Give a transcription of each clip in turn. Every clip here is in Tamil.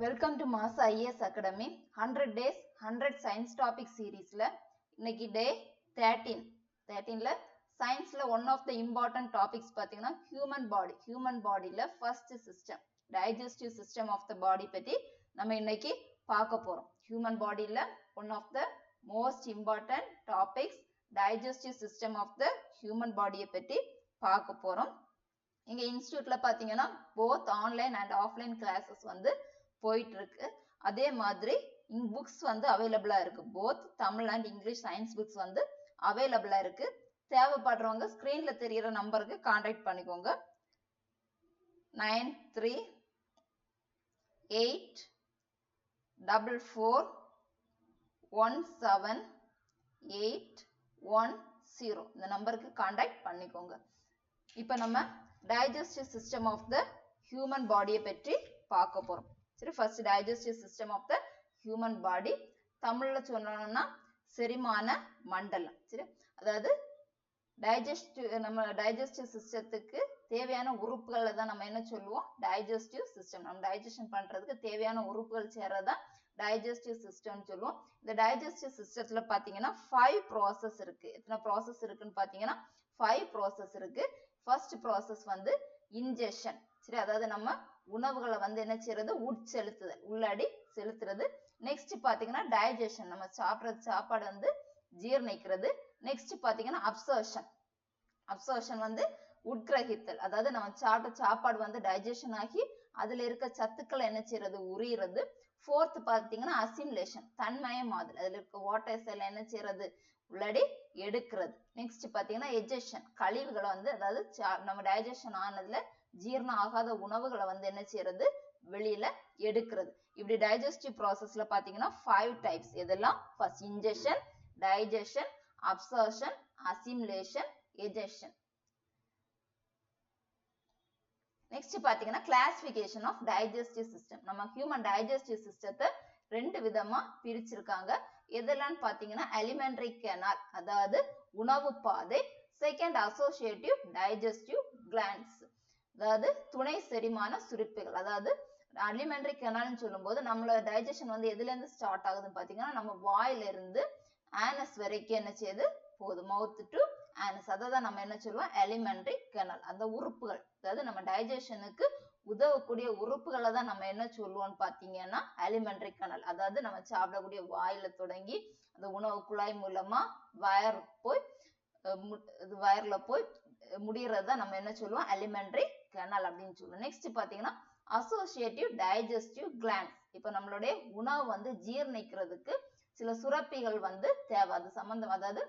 Welcome to Mass IAS academy 100 days 100 science topic சீரீஸ்ல இன்னைக்கு டே 13ல சயின்ஸ்ல one of the important topics பார்த்தீங்கன்னா ஹியூமன் பாடியில first system digestive system of the body பற்றி நம்ம இன்னைக்கு பார்க்க போறோம். ஹியூமன் பாடியில one of the most important topics digestive system of the human பாடியை பற்றி பார்க்க போறோம். இங்க இன்ஸ்டியூட்ல பாத்தீங்கன்னா both online and offline classes வந்து போயிட்டு இருக்கு. அதே மாதிரி புக்ஸ் வந்து அவைலபிளா இருக்கு. Both Tamil and English science books வந்து அவைலபிளா இருக்கு. தேவைப்படுறவங்க ஸ்கிரீன்ல தெரியிற நம்பருக்கு கான்டாக்ட் பண்ணிக்கோங்க. 9384417810 இந்த நம்பருக்கு கான்டாக்ட் பண்ணிக்கோங்க. இப்ப நம்ம digestive system of the human பாடியை பற்றி பார்க்க போறோம். சரி, first digestive system of the human body தமிழ்ல சொல்லணும்னா செரிமான மண்டலம். சரி, அதாவது நம்ம டைஜஸ்டிவ் சிஸ்டத்துக்கு தேவையான உறுப்புகளை தான் நம்ம என்ன சொல்லுவோம், டைஜஸ்டிவ் சிஸ்டம். நம்ம டைஜஷன் பண்றதுக்கு தேவையான உறுப்புகள் சேர்றதான் டைஜஸ்டிவ் சிஸ்டம் சொல்லுவோம். இந்த டைஜஸ்டிவ் சிஸ்டத்துல பாத்தீங்கன்னா 5 ப்ராசஸ் இருக்கு. எத்தனை ப்ராசஸ் இருக்குன்னு பாத்தீங்கன்னா 5 ப்ராசஸ் இருக்கு. ஃபர்ஸ்ட் ப்ராசஸ் வந்து இன்ஜெக்ஷன். சரி, அதாவது நம்ம உணவுகளை வந்து என்ன செய்யறது, உட்செலுத்துதல், உள்ளாடி செலுத்துறது. நெக்ஸ்ட் பாத்தீங்கன்னா டைஜஷன், நம்ம சாப்பிடுறது சாப்பாடு வந்து ஜீரணிக்கிறது. நெக்ஸ்ட் பாத்தீங்கன்னா அப்சர்ஷன் வந்து உட்கிரகித்தல், அதாவது நம்ம சாப்பிட்ட சாப்பாடு வந்து டைஜஷன் ஆகி அதுல இருக்க சத்துக்களை என்ன செய்யறது, உரியிறது. ஃபோர்த் பாத்தீங்கன்னா அசிமுலேஷன், தன்மயமாதல், அதுல இருக்க வாட்டர்ஸ் எல்லாம் என்ன செய்யறது, உள்ளாடி எடுக்கிறது. நெக்ஸ்ட் பாத்தீங்கன்னா எஜெக்ஷன், கழிவுகளை வந்து அதாவது நம்ம டைஜஷன் ஆனதுல ஜீரணம் ஆகாத உணவுகளை வந்து என்ன செய்யறது, வெளியில எடுக்கிறது. இப்படி டைஜஸ்டிவ் ப்ராசஸ்ல பாத்தீங்கன்னா 5 டைப்ஸ். இதெல்லாம் first injection, digestion, absorption, assimilation, ejection. Next பாத்தீங்கன்னா கிளாசிபிகேஷன் ஆஃப் டைஜஸ்டிவ் சிஸ்டம். நம்ம ஹியூமன் டைஜஸ்டிவ் சிஸ்டத்தை 2 விதமா பிரிச்சிருக்காங்க. எதெல்லாம் பாத்தீங்கன்னா அலிமெண்டரி கெனால், அதாவது உணவு பாதை. செகண்ட் அசோசியேட்டிவ் டைஜஸ்டிவ் கிளாண்ட்ஸ், அதாவது துணை செரிமான சுரப்பிகள். அதாவது அலிமெண்டரி கெனால்னு சொல்லும் போது நம்மளோட டைஜஷன் வந்து எதுல இருந்து ஸ்டார்ட் ஆகுதுன்னு பாத்தீங்கன்னா நம்ம வாயில இருந்து ஆனஸ் வரைக்கும் என்ன செய்யுது போகுது, மவுத் டு ஆனஸ். அதான் நம்ம என்ன சொல்லுவோம் அலிமெண்டரி கெனால். அந்த உறுப்புகள், அதாவது நம்ம டைஜஷனுக்கு உதவக்கூடிய உறுப்புகளை தான் நம்ம என்ன சொல்லுவோம்னு பாத்தீங்கன்னா அலிமெண்டரி கெனால். அதாவது நம்ம சாப்பிடக்கூடிய வாயில தொடங்கி அந்த உணவு குழாய் மூலமா வயர்ல போய் முடியறத நம்ம என்ன சொல்லுவோம் அலிமெண்டரி கெனால் அப்படின்னு சொல்லுவோம். நெக்ஸ்ட் பாத்தீங்கன்னா அசோசியேட்டிவ் டைஜஸ்டிவ் கிளாண்ட்ஸ். இப்ப நம்மளுடைய உணவு வந்து ஜீரணிக்கிறதுக்கு சில சுரப்பிகள் வந்து தேவை. அது சம்பந்தம், அதாவது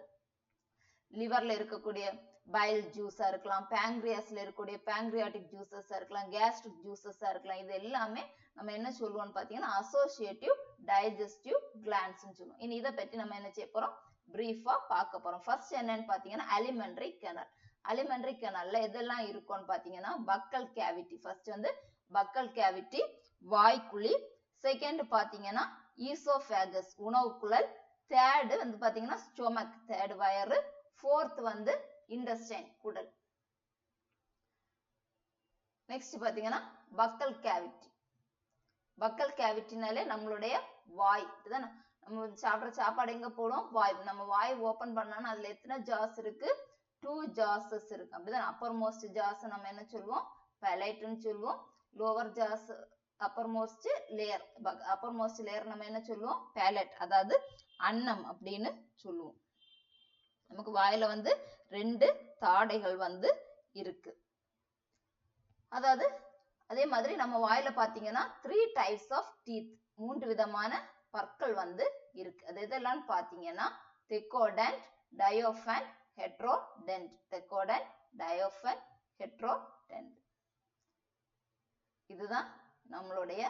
லிவர்ல இருக்கக்கூடிய பைல் ஜூஸா இருக்கலாம், பேங்க்ரியாஸ்ல இருக்கக்கூடிய பேங்க்ரியாட்டிக் ஜூசஸா இருக்கலாம், கேஸ்ட்ரிக் ஜூசஸா இருக்கலாம். இது எல்லாமே நம்ம என்ன சொல்லுவோம்னு பாத்தீங்கன்னா அசோசியேட்டிவ் டைஜஸ்டிவ் கிளாண்ட்ஸ் சொல்லுவோம். இனி இதை பற்றி நம்ம என்ன செய்ய போறோம், பிரீஃபா பார்க்க போறோம். ஃபர்ஸ்ட் என்னன்னு பாத்தீங்கன்னா அலிமெண்டரி கெனால். அலிமெண்டரி கெனால்ல எதெல்லாம் இருக்கும்னு பாத்தீங்கன்னா பக்கல் கேவிட்டி. ஃபர்ஸ்ட் வந்து பக்கல் கேவிட்டி, வாய்க்குழி. செகண்ட் பாத்தீங்கன்னா ஈசோபேகஸ், உணவு குழல். தேர்டு வந்து பாத்தீங்கன்னா ஸ்டொமக், தேர்டு வயறு. ஃபோர்த் வந்து இன்டெஸ்டைன், குடல். நெக்ஸ்ட் பாத்தீங்கன்னா பக்கல் கேவிட்டி. பக்கல் கேவிட்டினாலே நம்மளுடைய வாய். இதுதான் நம்ம சாப்பிட்ற சாப்பாடு எங்க போடும், வாய். நம்ம வாய் ஓபன் பண்ணோம்னா அதுல எத்தனை ஜாஸ் இருக்கு, 2 ஜாஸஸ் இருக்கு. அப்படிதான் அப்பர் மோஸ்ட் ஜாஸ் நம்ம என்ன சொல்லுவோம் பேலைட்னு சொல்லுவோம். லோவர் ஜாஸ் அப்பர் மோஸ்ட் லேயர் நம்ம என்ன சொல்லுவோம் பேலட், அதாவது அன்னம் அப்படின்னு சொல்லுவோம். நமக்கு வாயில வந்து 2 தாடைகள் வந்து இருக்கு. அதாவது அதே மாதிரி நம்ம வாயில பாத்தீங்கன்னா 3 டைப்ஸ் ஆஃப் டீத், 3 விதமான பற்கள் வந்து இருக்கு. அது எதெல்லாம் பாத்தீங்கன்னா தெக்கோடென்ட், டயோஃபண்ட், ஹெட்ரோடென்ட். தெக்கோடென்ட், டயோஃபண்ட், ஹெட்ரோடென்ட். இதுதான் நம்மளுடைய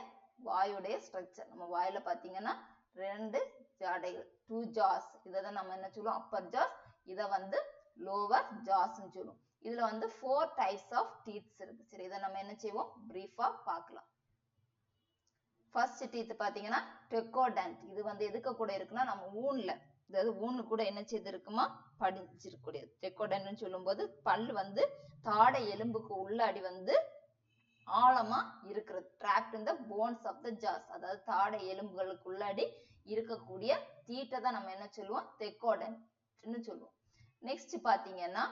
வாயுடைய ஸ்ட்ரக்சர். நம்ம வாயில பாத்தீங்கன்னா 2 ஜாடைகள், 2 ஜாஸ். இதான் நம்ம என்ன சொல்லுவோம் அப்பர் ஜாஸ், இத வந்து லோவர் ஜாஸ்ன்னு சொல்லுவோம். இதுல வந்து 4 டைப்ஸ் ஆஃப் டீத்ஸ் இருக்கு. சரி, இதை நம்ம என்ன செய்வோம் பிரீஃபா பார்க்கலாம். ஃபர்ஸ்ட் டீத் பாத்தீங்கன்னா டெக்கோடென்ட். இது வந்து எதுக்கு கூட இருக்குன்னா நம்ம ஊன்ல, அதாவது ஊனு கூட என்ன செய்து இருக்குமா படிஞ்சிருக்கூடியது. டெக்கோடென்ட்னு சொல்லும் போது பல் வந்து தாடை எலும்புக்கு உள்ளாடி வந்து ஆழமா இருக்கிறது. trapped in the bones of the jaws. அதாவது தாடை எலும்புகளுக்குள்ளாடி இருக்கக்கூடிய தீட்டை தான் நம்ம என்ன சொல்லுவோம்? தெக்கோடன்ட்னு சொல்லுவோம். நெக்ஸ்ட் பாத்தீங்கன்னா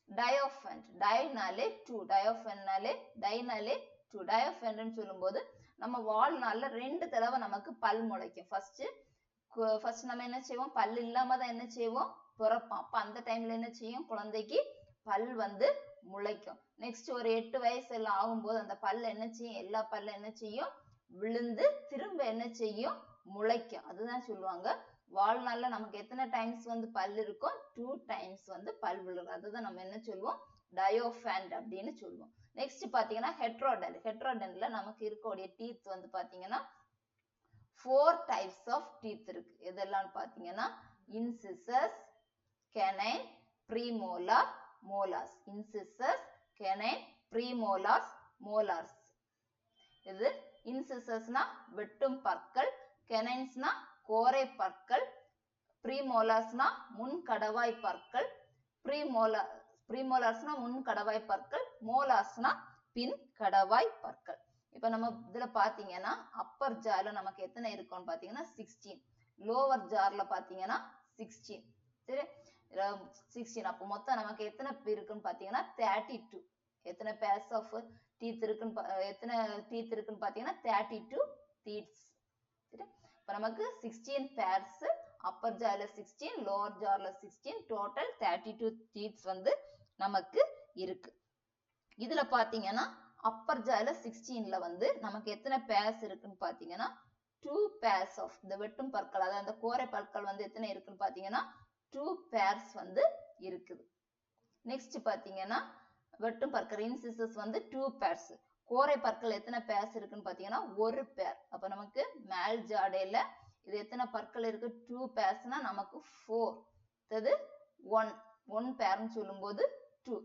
டயோஃபென்ட். டயனாலே டூ, டயோஃபென்னாலே டைனாலே டூ. டயோஃபென்ட்னு சொல்லும்போது நம்ம வாழ்நாள்ல 2 தடவை நமக்கு பல் முளைக்கும். ஃபர்ஸ்ட் நம்ம என்ன செய்வோம்? பல் இல்லாம தான் என்ன செய்வோம்? பிறப்போம். அப்ப அந்த டைம்ல என்ன செய்யும்? குழந்தைக்கு பல் வந்து முளைக்கும். நெக்ஸ்ட் ஒரு 8 வயசு எல்லாம் ஆகும்போது அந்த பல் என்ன செய்யும்? எல்லா பல்ல என்ன செய்யும்? விழுந்து திரும்ப என்ன செய்யும்? முளைக்கும். அதுதான் சொல்லுவாங்க வாழ்நாள்ல நமக்கு எத்தனை டைம்ஸ் வந்து பல் இருக்கும்? 2 டைம்ஸ் வந்து பல் விழுகும். அதுதான் நம்ம என்ன சொல்லுவோம்? டயோஃபென்ட் அப்படின்னு சொல்லுவோம். நெக்ஸ்ட் பாத்தீங்கன்னா ஹெட்ரோடென்ட். ஹெட்ரோடென்ட்ல நமக்கு இருக்கக்கூடிய டீத் வந்து பாத்தீங்கன்னா 4 டைப்ஸ் ஆஃப் டீத் இருக்கு. இதெல்லாம் பாத்தீங்கன்னா incisors, canine, premolar, molars. Incisors, canine, premolars, molars. இது இன்சிசஸ்னா வெட்டும் பற்கள், கெனைன்ஸ்னா கோரை பற்கள், ப்ரீமோலார்ஸ்னா முன் கடவாய் பற்கள், ப்ரீமோலார்ஸ்னா முன் கடவாய் பற்கள், மோலார்ஸ்னா பின் கடவாய் பற்கள். இப்ப நம்ம இதுல பாத்தீங்கன்னா அப்பர் ஜார்ல நமக்கு எத்தனை இருக்கும்னு பாத்தீங்கன்னா 16, லோவர் ஜார்ல பாத்தீங்கன்னா 16. சரி, 16. அப்போ மொத்தம் நமக்கு எத்தனை இருக்குன்னு பாத்தீங்கன்னா 32. எத்தனை pairs of teeth இருக்குன்னு எத்தனை teeth இருக்குன்னு பாத்தீங்கன்னா 32 teeth. சரி, இப்ப நமக்கு 16 pairs, upper jawல 16, lower jawல 16, total 32 teeth வந்து நமக்கு இருக்கு. இதுல பாத்தீங்கன்னா upper jawல 16ல வந்து நமக்கு எத்தனை pairs இருக்குன்னு பாத்தீங்கன்னா 2 pairs of இந்த வெட்டும் பற்கள், அதாவது அந்த கோரை பற்கள் வந்து எத்தனை இருக்குன்னு பாத்தீங்கன்னா 2 pairs வந்து இருக்குது. நெக்ஸ்ட் பாத்தீங்கன்னா வெட்டும் பற்கள் இன்சிசஸ் வந்து 2 pairs. கோரை பற்கள் எத்தனை pairs இருக்குன்னு பாத்தீங்கன்னா 1 pair. அப்ப நமக்கு மேல் ஜாடையில இது எத்தனை பற்கள் இருக்கு? 2 pairsனா நமக்கு 4. அது 1 pairனு சொல்லும்போது 2.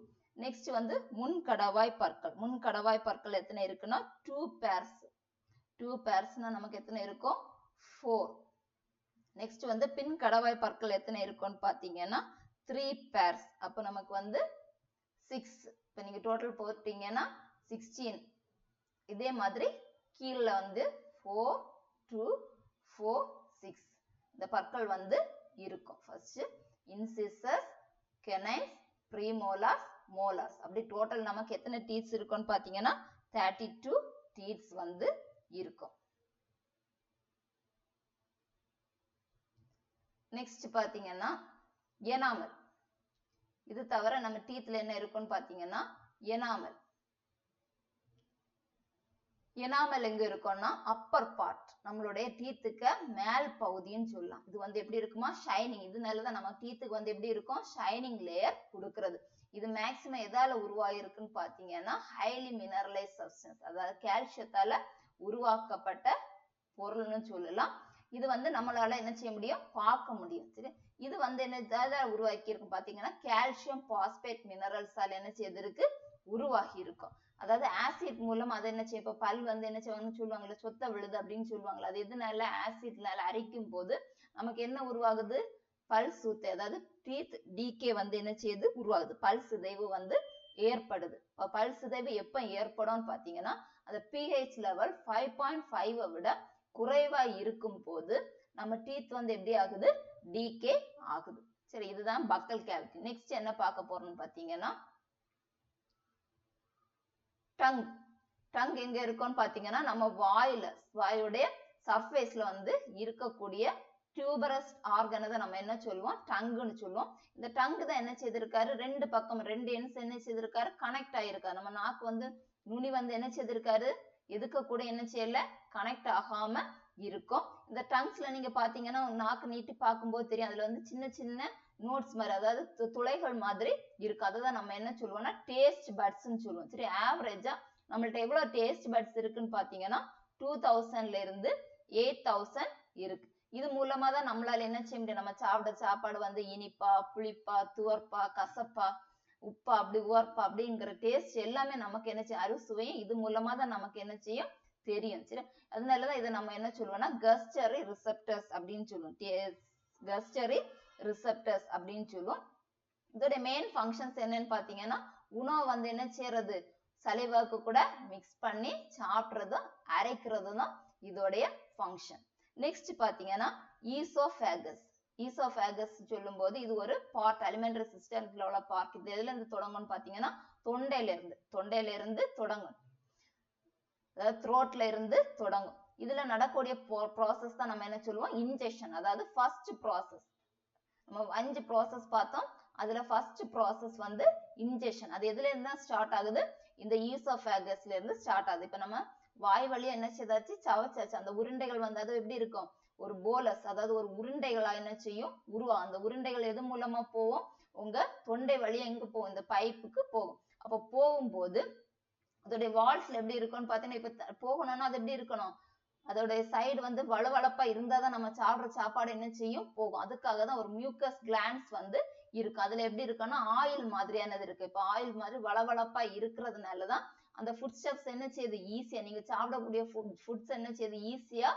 நெக்ஸ்ட் வந்து முன் கடவாய் பற்கள். முன் கடவாய் பற்கள் எத்தனை இருக்குன்னா 2 pairs. 2 pairsனா நமக்கு எத்தனை இருக்கும்? 4. நெக்ஸ்ட் வந்து பின் கடவாய் பற்கள் எத்தனை இருக்கும்னு பாத்தீங்கன்னா 3 pairs. அப்ப நமக்கு வந்து 6. இப்ப நீங்க டோட்டல் போட்டீங்கன்னா 16. இதே மாதிரி கீழ வந்து 4, 2, 4, 6 இந்த பற்கள் வந்து இருக்கும். First incisors, canines, premolars, molars. அப்படி டோட்டல் நமக்கு எத்தனை டீத்ஸ் இருக்கும்னு பாத்தீங்கன்னா 32 டீத்ஸ் வந்து இருக்கும். நெக்ஸ்ட் பாத்தீங்கன்னா எனாமல். இது தவிர நம்ம டீத்ல என்ன இருக்கும்னு பாத்தீங்கன்னா எனாமல். எனாமல் எங்க இருக்கும்னா அப்பர் பார்ட், நம்மளுடைய டீத்துக்கு மேல் பகுதின்னு சொல்லலாம். இது வந்து எப்படி இருக்குமா? ஷைனிங். இதனாலதான் நம்ம டீத்துக்கு வந்து எப்படி இருக்கும்? ஷைனிங் லேயர் கொடுக்கிறது. இது மேக்சிமம் எதால உருவாயிருக்குன்னு பாத்தீங்கன்னா ஹைலி மினரலைஸ் சப்ஸ்டன்ஸ், அதாவது கால்சியத்தால உருவாக்கப்பட்ட பொருள்னு சொல்லலாம். இது வந்து நம்மளால என்ன செய்ய முடியும்? பார்க்க முடியும். சரி, இது வந்து என்ன உருவாக்கி இருக்கும் பாத்தீங்கன்னா கால்சியம் பாஸ்பேட் மினரல்ஸால என்ன செய்திருக்கு? உருவாகி இருக்கும். அதாவது ஆசிட் மூலம் அதை என்ன செய்ய, இப்ப பல் வந்து என்ன செய்வாங்கன்னு சொல்லுவாங்கல்ல, சொத்த விழுது அப்படின்னு சொல்லுவாங்கல்ல, அது எதுனால? ஆசிட்னால அரிக்கும் போது நமக்கு என்ன உருவாகுது? பல் சூத்தை, அதாவது டீத் டீகே வந்து என்ன செய்யுது? உருவாகுது. பல் சிதைவு வந்து ஏற்படுது. பல் சிதைவு எப்ப ஏற்படும் பாத்தீங்கன்னா அந்த pH லெவல் 5.5 விட குறைவா இருக்கும் போது நம்ம டீத் வந்து எப்படி ஆகுது? டீகே ஆகுது. சரி, இதுதான் பக்கல் கேவிட்டி. நெக்ஸ்ட் என்ன பார்க்க போறோம்னு பாத்தீங்கன்னா டங். டங் எங்க இருக்கும்னு பாத்தீங்கன்னா நம்ம வாயுடைய சர்ஃபேஸ்ல வந்து இருக்கக்கூடிய டியூபரஸ் ஆர்கனை தான் நம்ம என்ன சொல்லுவோம்? டங்குன்னு சொல்லுவோம். இந்த டங்கு தான் என்ன செய்திருக்காரு? 2 பக்கம் 2 எண்ட்ஸ் என்ன செய்திருக்காரு? கனெக்ட் ஆயிருக்காரு. நம்ம நாக்கு வந்து நுனி வந்து என்ன செய்திருக்காரு? எதுக்கு கூட என்ன செய்யல? கனெக்ட் ஆகாம இருக்கும். இந்த டங்ஸ்ல நீங்க பாத்தீங்கன்னா நாக்கு நீட்டி பார்க்கும்போது தெரியும், அதுல வந்து சின்ன சின்ன நோட்ஸ் மாதிரி, அதாவது துளைகள் மாதிரி இருக்கு. அதுதான் நம்ம என்ன சொல்லுவோம்னா டேஸ்ட் பட்ஸ்ன்னு சொல்லுவோம். சரி, ஆவரேஜா நம்மள்ட்ட எவ்வளவு டேஸ்ட் பட்ஸ் இருக்குன்னு பாத்தீங்கன்னா 2000ல இருந்து 8000 இருக்கு. இது மூலமா தான் நம்மளால என்ன செய்ய முடியும்? நம்ம சாப்பிட சாப்பாடு வந்து இனிப்பா, புளிப்பா, துவர்ப்பா, கசப்பா, உப்பா, அப்படி உவர்ப்பா அப்படிங்கிற டேஸ்ட் எல்லாமே நமக்கு என்ன செய்யும்? அறுசுவையும் இது மூலமா தான் நமக்கு என்ன செய்யும்? தெரியும். சரி, அதனாலதான் இதை நம்ம என்ன சொல்லுவோம்னா கஸ்டரி ரிசெப்டர்ஸ் அப்படின்னு சொல்லுவோம். கஸ்டரி ரிசெப்டர்ஸ் அப்படின்னு சொல்லுவோம். இதோட மெயின் ஃபங்க்ஷன்ஸ் என்னன்னு பாத்தீங்கன்னா உணவு வந்து என்ன செய்யறது? சலைவாக்கு கூட மிக்ஸ் பண்ணி சாப்பிடுறதும் அரைக்கிறதும் தான் இதோடைய ஃபங்க்ஷன். நெக்ஸ்ட் பாத்தீங்கன்னா ஈசோஃபேகஸ். ஈசோஃபேகஸ் சொல்லும் போது இது ஒரு பார்ட், அலிமெண்டரி சிஸ்டம்ல உள்ள பார்ட். இது எதுல இருந்து தொடங்கும்னு பாத்தீங்கன்னா தொண்டையில இருந்து தொடங்கும், அதாவது த்ரோட்ல இருந்து தொடங்கும். இதுல நடக்கக்கூடிய ப்ராசஸ் தான் நம்ம என்ன சொல்லுவோம், இன்ஜெக்ஷன். அதாவது ஃபர்ஸ்ட் ப்ராசஸ். நம்ம 5 ப்ராசஸ் பார்த்தோம், அதுல ஃபர்ஸ்ட் ப்ராசஸ் வந்து இன்ஜெக்ஷன். அது எதுல இருந்து தான் ஸ்டார்ட் ஆகுது, இந்த ஈசோஃபேகஸ்ல இருந்து ஸ்டார்ட் ஆகுது. இப்ப நம்ம வாய் வழியா என்ன செய்தாச்சு, சவச்சாச்சு. அந்த உருண்டைகள் வந்து அது எப்படி இருக்கும், ஒரு போலஸ், அதாவது ஒரு உருண்டைகளா என்ன செய்யும், உருவாகும். அந்த உருண்டைகள் எது மூலமா போகும், உங்க தொண்டை வழியா எங்க போகும், இந்த பைப்புக்கு போகும். அப்ப போகும்போது அதோடைய வால்ஸ்ல எப்படி இருக்கும்னு பாத்தீங்கன்னா, இப்ப போகணும்னா அது எப்படி இருக்கணும், அதோடைய சைடு வந்து வளவளப்பா இருந்தாதான் நம்ம சாப்பிடுற சாப்பாடு என்ன செய்யும், போகும். அதுக்காக தான் ஒரு மியூக்கஸ் கிளான்ஸ் வந்து இருக்கு. அதுல எப்படி இருக்குன்னா ஆயில் மாதிரியானது இருக்கு. இப்ப ஆயில் மாதிரி வளவளப்பா இருக்கிறதுனாலதான் அந்த ஃபுட் ஸ்டெப்ஸ் என்ன செய்யுது, ஈஸியா நீங்க சாப்பிடக்கூடிய ஃபுட்ஸ் என்ன செய்யுது, ஈஸியா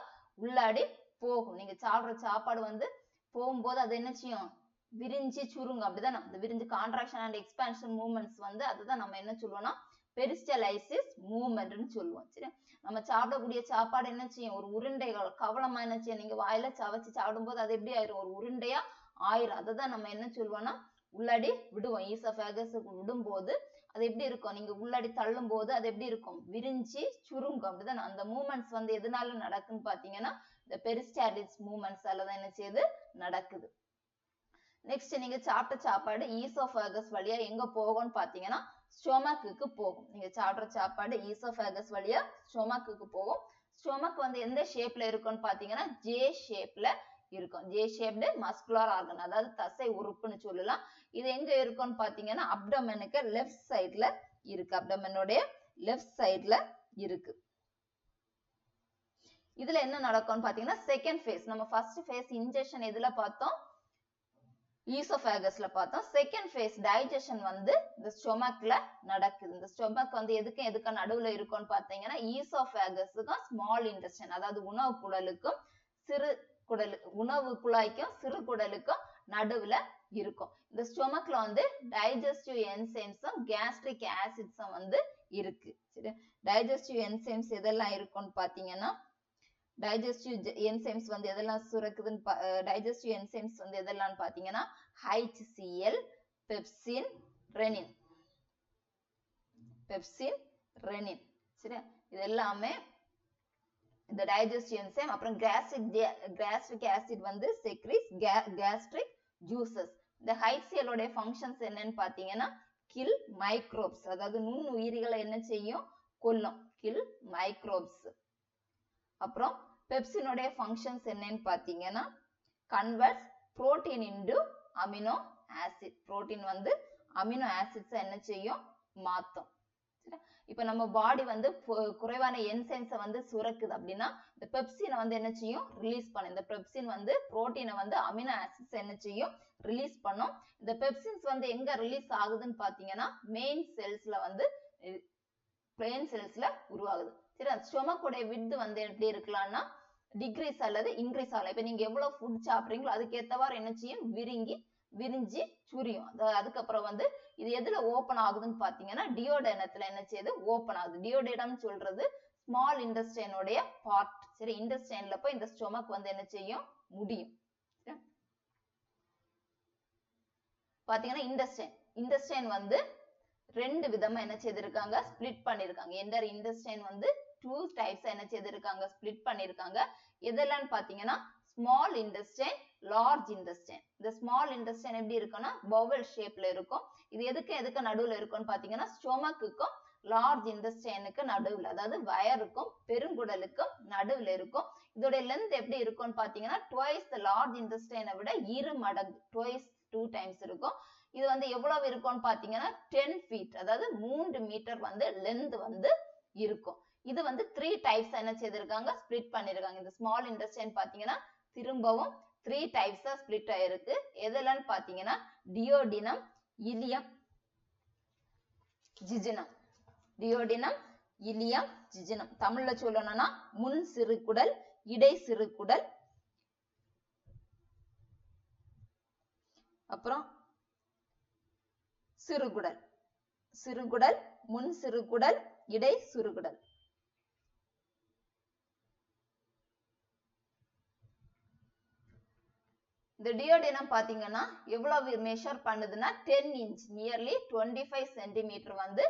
உள்ளாடி போகும். நீங்க சாப்பிடுற சாப்பாடு வந்து போகும்போது அது என்ன செய்யும், விரிஞ்சு சுருங்கும். அப்படிதான் அந்த விரிஞ்சு கான்ட்ராக்ஷன் அண்ட் எக்ஸ்பான்ஷன் மூவ்மெண்ட்ஸ் வந்து அதுதான் நம்ம என்ன சொல்லுவோம்னா பெரிஸ்டலைசிஸ் மூவ்மெண்ட்னு சொல்லுவோம். சரி, நம்ம சாப்பிடக்கூடிய சாப்பாடு என்ன செய்யும், ஒரு உருண்டைகள் கவலமா என்ன செய்யும், நீங்க வாயில சவச்சு சாப்பிடும்போது அது எப்படி ஆயிரும், ஒரு உருண்டையா ஆயிரும். அதுதான் நம்ம என்ன சொல்லுவோம்னா உள்ளாடி விடுவோம். ஈசோஃபேகஸுக்கு விடும்போது அது எப்படி இருக்கும், நீங்க உள்ளாடி தள்ளும் போது அது எப்படி இருக்கும், விரிஞ்சு சுருங்கும். அப்படிதான் அந்த மூவ்மெண்ட்ஸ் வந்து எதனால நடக்குன்னு பாத்தீங்கன்னா இந்த பெரிஸ்டாலிஸ் மூவ்மெண்ட்ஸ் தான் என்ன செய்யுது, நடக்குது. நெக்ஸ்ட் நீங்க சாப்பிட்ட சாப்பாடு ஈசோஃபேகஸ் வழியா எங்க போகும்னு பாத்தீங்கன்னா ஸ்டொமக்குக்கு போகும். நீங்க சாப்பிடுற சாப்பாடு ஈசோஃபேகஸ் வழியா ஸ்டொமக்குக்கு போகும். ஸ்டொமக் வந்து எந்த ஷேப்ல இருக்கும்னு பாத்தீங்கன்னா ஜே ஷேப்ல இருக்கும். ஜே ஷேப்டு மஸ்குலர் ஆர்கன், அதாவது தசை உறுப்புன்னு சொல்லலாம். இது எங்க இருக்கும்னு பாத்தீங்கன்னா அப்டமனுக்கு லெஃப்ட் சைட்ல இருக்கு. அப்டமனுடைய லெஃப்ட் சைட்ல இருக்கு. இதுல என்ன நடக்கும்னு பாத்தீங்கன்னா செகண்ட் ஃபேஸ். நம்ம ஃபர்ஸ்ட் ஃபேஸ் இன்ஜெக்ஷன் எதுல பார்த்தோம், ஈசோஃபேகஸ்ல பார்த்தோம். செகண்ட் ஃபேஸ் டைஜஷன் வந்து இந்த ஸ்டொமக்ல நடக்குது. இந்த ஸ்டொமக் வந்து எதுக்கு நடுவுல இருக்கும்னு பாத்தீங்கன்னா ஈசோஃபேகஸுக்கும் ஸ்மால் இன்டெஸ்டைன், அதாவது உணவு குடலுக்கும் சிறு குடல், உணவு குழாய்க்கும் சிறு குடலுக்கும் நடுவுல இருக்கும். இந்த ஸ்டொமக்ல வந்து டைஜஸ்டிவ் என்சைம்ஸும் கேஸ்ட்ரிக் ஆசிட்ஸும் வந்து இருக்கு. சரி, டைஜஸ்டிவ் என்சைம்ஸ் எதெல்லாம் இருக்கும்னு பாத்தீங்கன்னா டைஜஸ்டிவ் என்சைம்ஸ் வந்து எதெல்லாம் சுரக்குதுன்னு டைஜஸ்டிவ் என்சைம்ஸ் வந்து எதெல்லாம் பாத்தீங்கன்னா HCl, பெப்சின், ரெனின். சரி, இது எல்லாமே இந்த டைஜஸ்டிவ் என்சைம். அப்புறம் gastric acid வந்து secretes gastric juices. இந்த HCl உடைய ஃபங்க்ஷன்ஸ் என்னன்னு பாத்தீங்கன்னா கில் மைக்ரோப்ஸ், அதாவது நுண்ணுயிரிகளை என்ன செய்யும், கொல்லும், கில் மைக்ரோப்ஸ். அப்புறம் பெப்சினுடைய ஃபங்க்ஷன்ஸ் என்னன்னு பாத்தீங்கன்னா converts protein into amino acid. Protein வந்து அமினோ ஆசிட்ஸ் என்ன செய்யும், மாத்தும். இப்ப நம்ம பாடி வந்து குறைவான என்சைம்ஸை வந்து சுரக்குது அப்படின்னா இந்த பெப்சினை வந்து என்ன செய்யும், ரிலீஸ் பண்ணும். இந்த பெப்சின் வந்து புரோட்டீனை வந்து அமினோ ஆசிட்ஸ் என்ன செய்யும், ரிலீஸ் பண்ணும். இந்த பெப்சின்ஸ் வந்து எங்க ரிலீஸ் ஆகுதுன்னு பாத்தீங்கன்னா மெயின் செல்ஸ்ல வந்து பிரெயின் செல்ஸ்ல உருவாகுது. சரி, அந்த ஸ்டொமக் உடைய விட்த் வந்து எப்படி இருக்கலாம்னா டிக்ரீஸ் அல்லது இன்க்ரீஸ் ஆகலாம். இப்ப நீங்க எவ்வளவு ஃபுட் சாப்பிடுறீங்களோ அதுக்கு ஏத்தவாறு என்ன செய்யும், விரிஞ்சு சுரியும். அதுக்கப்புறம் வந்து இது எதுல ஓபன் ஆகுதுன்னு பாத்தீங்கன்னா டியோடனத்துல என்ன செய்யுது, ஓபன் ஆகுது. டியோடனம் சொல்றது ஸ்மால் இன்டெஸ்டைனுடைய பார்ட். சரி, இன்டெஸ்டைன்ல போய் இந்த ஸ்டொமக் வந்து என்ன செய்யும், முடியும். பாத்தீங்கன்னா இன்டெஸ்டைன் வந்து ரெண்டு விதமா என்ன செய்திருக்காங்க, ஸ்பிளிட் பண்ணிருக்காங்க. என்டர் இன்டெஸ்டைன் வந்து 2 டைப்ஸ் என்ன செய்திருக்காங்க, ஸ்பிளிட் பண்ணிருக்காங்க. எதெல்லாம் பாத்தீங்கன்னா ஸ்மால் இன்டெஸ்டைன், லார்ஜ் இன்டெஸ்டைன். இந்த ஸ்மால் இன்டெஸ்டைன் எப்படி இருக்குன்னா பவல் ஷேப்ல இருக்கும். இது எதுக்கு நடுவுல இருக்கும்னு பாத்தீங்கன்னா ஸ்டொமக்குக்கும் லார்ஜ் இன்டெஸ்டைனுக்கு நடுவுல, அதாவது வயருக்கும் பெருங்குடலுக்கும் நடுவுல இருக்கும். இதோட லென்த் எப்படி இருக்கும்னு பாத்தீங்கன்னா twice the large intestine விட 2 மடங்கு, twice 2 times இருக்கும். இது வந்து எவ்வளவு இருக்கும்னு பாத்தீங்கன்னா 10 feet, அதாவது 3 மீட்டர் வந்து லென்த் வந்து இருக்கும். இது வந்து 3 டைப்ஸ் என்ன செய்திருக்காங்க, ஸ்பிளிட் பண்ணிருக்காங்க. இந்த ஸ்மால் இன்டெஸ்டைன் பாத்தீங்கன்னா திரும்பவும் 3 டைப்ஸா ஸ்பிளிட் ஆயிருக்கு. எதெல்லாம் பாத்தீங்கன்னா duodenum, ileum, jejunum. Duodenum, ileum, jejunum. தமிழ்ல சொல்லணும்னா முன் சிறுகுடல், இடை சிறுகுடல், அப்புறம் சிறுகுடல். சிறுகுடல், முன் சிறுகுடல், இடை சிறுகுடல். இந்த டியோடினம் பாத்தீங்கன்னா எவ்வளவு மெஷர் பண்ணுதுன்னா 10 inch, நியர்லி 25 centimeter வந்து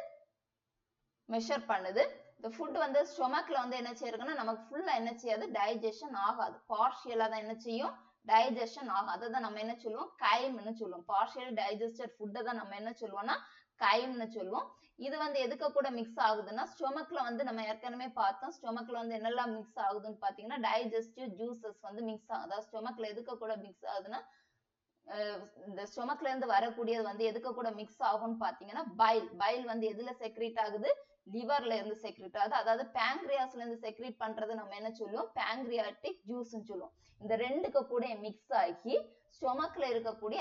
மெஷர் பண்ணுது. இந்த ஃபுட் வந்து ஸ்டொமக்ல வந்து என்ன செய்யுதுன்னா நமக்கு ஃபுல்லா என்ன செய்யாது, டைஜஷன் ஆகாது. பார்ஷியலா தான் என்ன செய்யும், டைஜஷன் ஆகும். அதை தான் நம்ம என்ன சொல்லுவோம், கைம்னு சொல்லுவோம். பார்ஷியல் டைஜஸ்டட் ஃபுட்டை தான் நம்ம என்ன சொல்லுவோம்னா கைம்னு சொல்லுவோம். இது வந்து எதுக்கு கூட மிக்ஸ் ஆகுதுன்னா ஸ்டொமக்ல வந்து நம்ம ஏற்கனவே பார்த்தோம். ஸ்டொமக்ல வந்து என்னெல்லாம் மிக்ஸ் ஆகுதுன்னு பாத்தீங்கன்னா டைஜஸ்டிவ் ஜூசஸ் வந்து மிக்ஸ் ஆகும். அதாவது ஸ்டொமக்ல எதுக்கு கூட மிக்ஸ் ஆகுதுன்னா இந்த ஸ்டொமக்ல இருந்து வரக்கூடியது வந்து எதுக்கு கூட மிக்ஸ் ஆகும்னு பாத்தீங்கன்னா பைல். பைல் வந்து எதுல செக்ரீட் ஆகுது, லிவர்ல இருந்து செக்ரீட் ஆகுது. அதாவது பேங்க்ரியாஸ்ல இருந்து செக்ரீட் பண்றது நம்ம என்ன சொல்லுவோம், பேங்க்ரியாட்டிக் ஜூஸ்ன்னு சொல்லுவோம். இந்த ரெண்டுக்கு கூட மிக்ஸ் ஆகி ஸ்டொமக்ல இருக்கக்கூடிய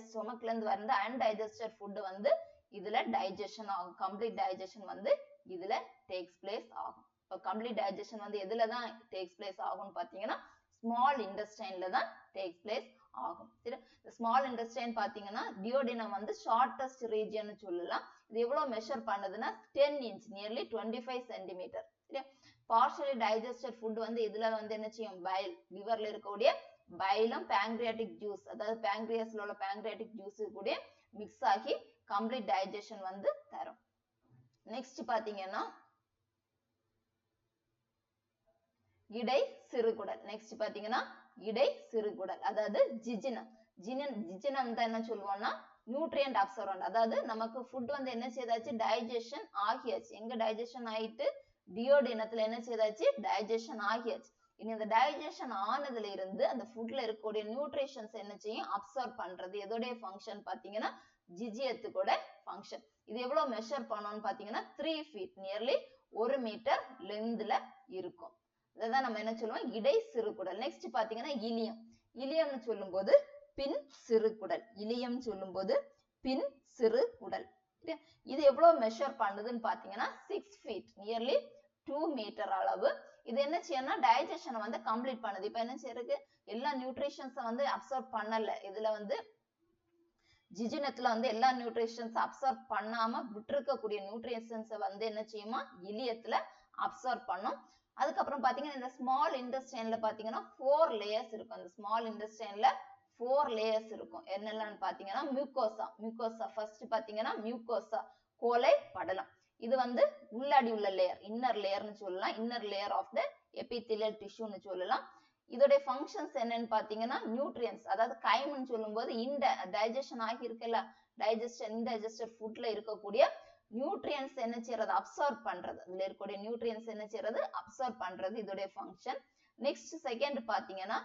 ஸ்டொமக்ல இருந்து வந்த அன்டைஜஸ்டட் ஃபுட் வந்து இதுல டைஜஷன் ஆகும். கம்ப்ளீட் டைஜஷன் வந்து இதுல டேக்ஸ் பிளேஸ் ஆகும். இப்போ கம்ப்ளீட் டைஜஷன் வந்து எதுல தான் டேக்ஸ் பிளேஸ் ஆகும்னு பாத்தீங்கன்னா ஸ்மால் இன்டெஸ்டைன்ல தான் டேக்ஸ் பிளேஸ் ஆகும். சரி, ஸ்மால் இன்டெஸ்டைன் பாத்தீங்கன்னா டியோடினம் வந்து ஷார்டஸ்ட் ரீஜியன் சொல்லலாம். இது எவ்வளவு மெஷர் பண்ணுதுன்னா 10 inch, நியர்லி 25 centimeter. சரியா, பார்ஷியலி டைஜஸ்டட் ஃபுட் வந்து இதுல வந்து என்ன செய்யும், பைல், லிவர்ல இருக்கக்கூடிய பைலும் பேங்க்ரியாட்டிக் ஜூஸ், அதாவது பேங்க்ரியாஸ்ல உள்ள பேங்க்ரியாட்டிக் ஜூஸ் கூட மிக்ஸ் ஆகி கம்ப்ளீட் டைஜஷன் வந்து தரும். நெக்ஸ்ட் பாத்தீங்கன்னா இடை சிறுகுடல். நெக்ஸ்ட் பாத்தீங்கன்னா இடை சிறுகுடல், அதாவது ஜிஜினம். ஜிஜினம் தான் என்ன சொல்லுவோம்னா நியூட்ரியன்ட் அப்சர்வன்ட். அதாவது நமக்கு ஃபுட் வந்து என்ன செய்தாச்சு, டைஜஷன் ஆகியாச்சு. எங்க டைஜஷன் ஆயிட்டு, டியோடினத்துல என்ன செய்தாச்சு, டைஜஷன் ஆகியாச்சு. இனி இந்த டைஜஷன் ஆனதுல இருந்து அந்த ஃபுட்ல இருக்கக்கூடிய நியூட்ரிஷன்ஸ் என்ன செய்யும், அப்சர்வ் பண்றது. எதோடைய ஃபங்க்ஷன் பாத்தீங்கன்னா ஜிஜியத்துக்கூட ஃபங்க்ஷன். இது எவ்வளவு மெஷர் பண்ணோம்னு பாத்தீங்கன்னா 3 feet, நியர்லி 1 மீட்டர் லென்த்ல இருக்கும். இதான் நம்ம என்ன சொல்லுவோம், இடை சிறுகுடல். நெக்ஸ்ட் பாத்தீங்கன்னா இலியம். இலியம்னு சொல்லும் போது பின் சிறுகுடல். இலியம் சொல்லும் போது பின் சிறுகுடல். இது எவ்வளவு மெஷர் பண்ணுதுன்னு பாத்தீங்கன்னா 6 feet, நியர்லி 2 மீட்டர் அளவு. இது என்ன செய்யணும்னா டைஜஷனை வந்து கம்ப்ளீட் பண்ணுது. இப்ப என்ன செய்யறது, எல்லா நியூட்ரிஷன்ஸ வந்து அப்சர்வ் பண்ணல. இதுல வந்து ஜிஜினத்துல வந்து எல்லா நியூட்ரிஷன்ஸ் அப்சர்வ் பண்ணாம விட்டுருக்கக்கூடிய நியூட்ரிஷன்ஸை வந்து என்ன செய்யுமா, இலியத்துல அப்சர்வ் பண்ணும். அதுக்கப்புறம் பாத்தீங்கன்னா இந்த ஸ்மால் இன்டெஸ்டைன்ல பாத்தீங்கன்னா 4 லேயர்ஸ் இருக்கும். அந்த ஸ்மால் இன்டெஸ்டைன்ல 4 லேயர்ஸ் இருக்கும். என்னெல்லாம் பாத்தீங்கன்னா மியூகோசா. மியூகோசா ஃபர்ஸ்ட் பாத்தீங்கன்னா மியூகோசா, கோலை படலம். இது வந்து உள்ளடி உள்ள லேயர், இன்னர் லேயர்னு சொல்லலாம். Inner layer of the epithelial டிஷ்யூன்னு சொல்லலாம். இதோடைய ஃபங்க்ஷன்ஸ் என்னன்னு பாத்தீங்கன்னா நியூட்ரியன்ஸ், அதாவது கைம்னு சொல்லும் போது டைஜஷன் ஆகி இருக்குல்ல, இன்டைஜஸ்டட் ஃபுட்ல இருக்கக்கூடிய நியூட்ரியன்ஸ் என்ன செய்யறது, அப்சர்வ் பண்றது. இதுல இருக்கக்கூடிய நியூட்ரியன்ஸ் என்ன செய்யறது, அப்சர்வ் பண்றது இதோடைய ஃபங்க்ஷன். நெக்ஸ்ட் செகண்ட் பாத்தீங்கன்னா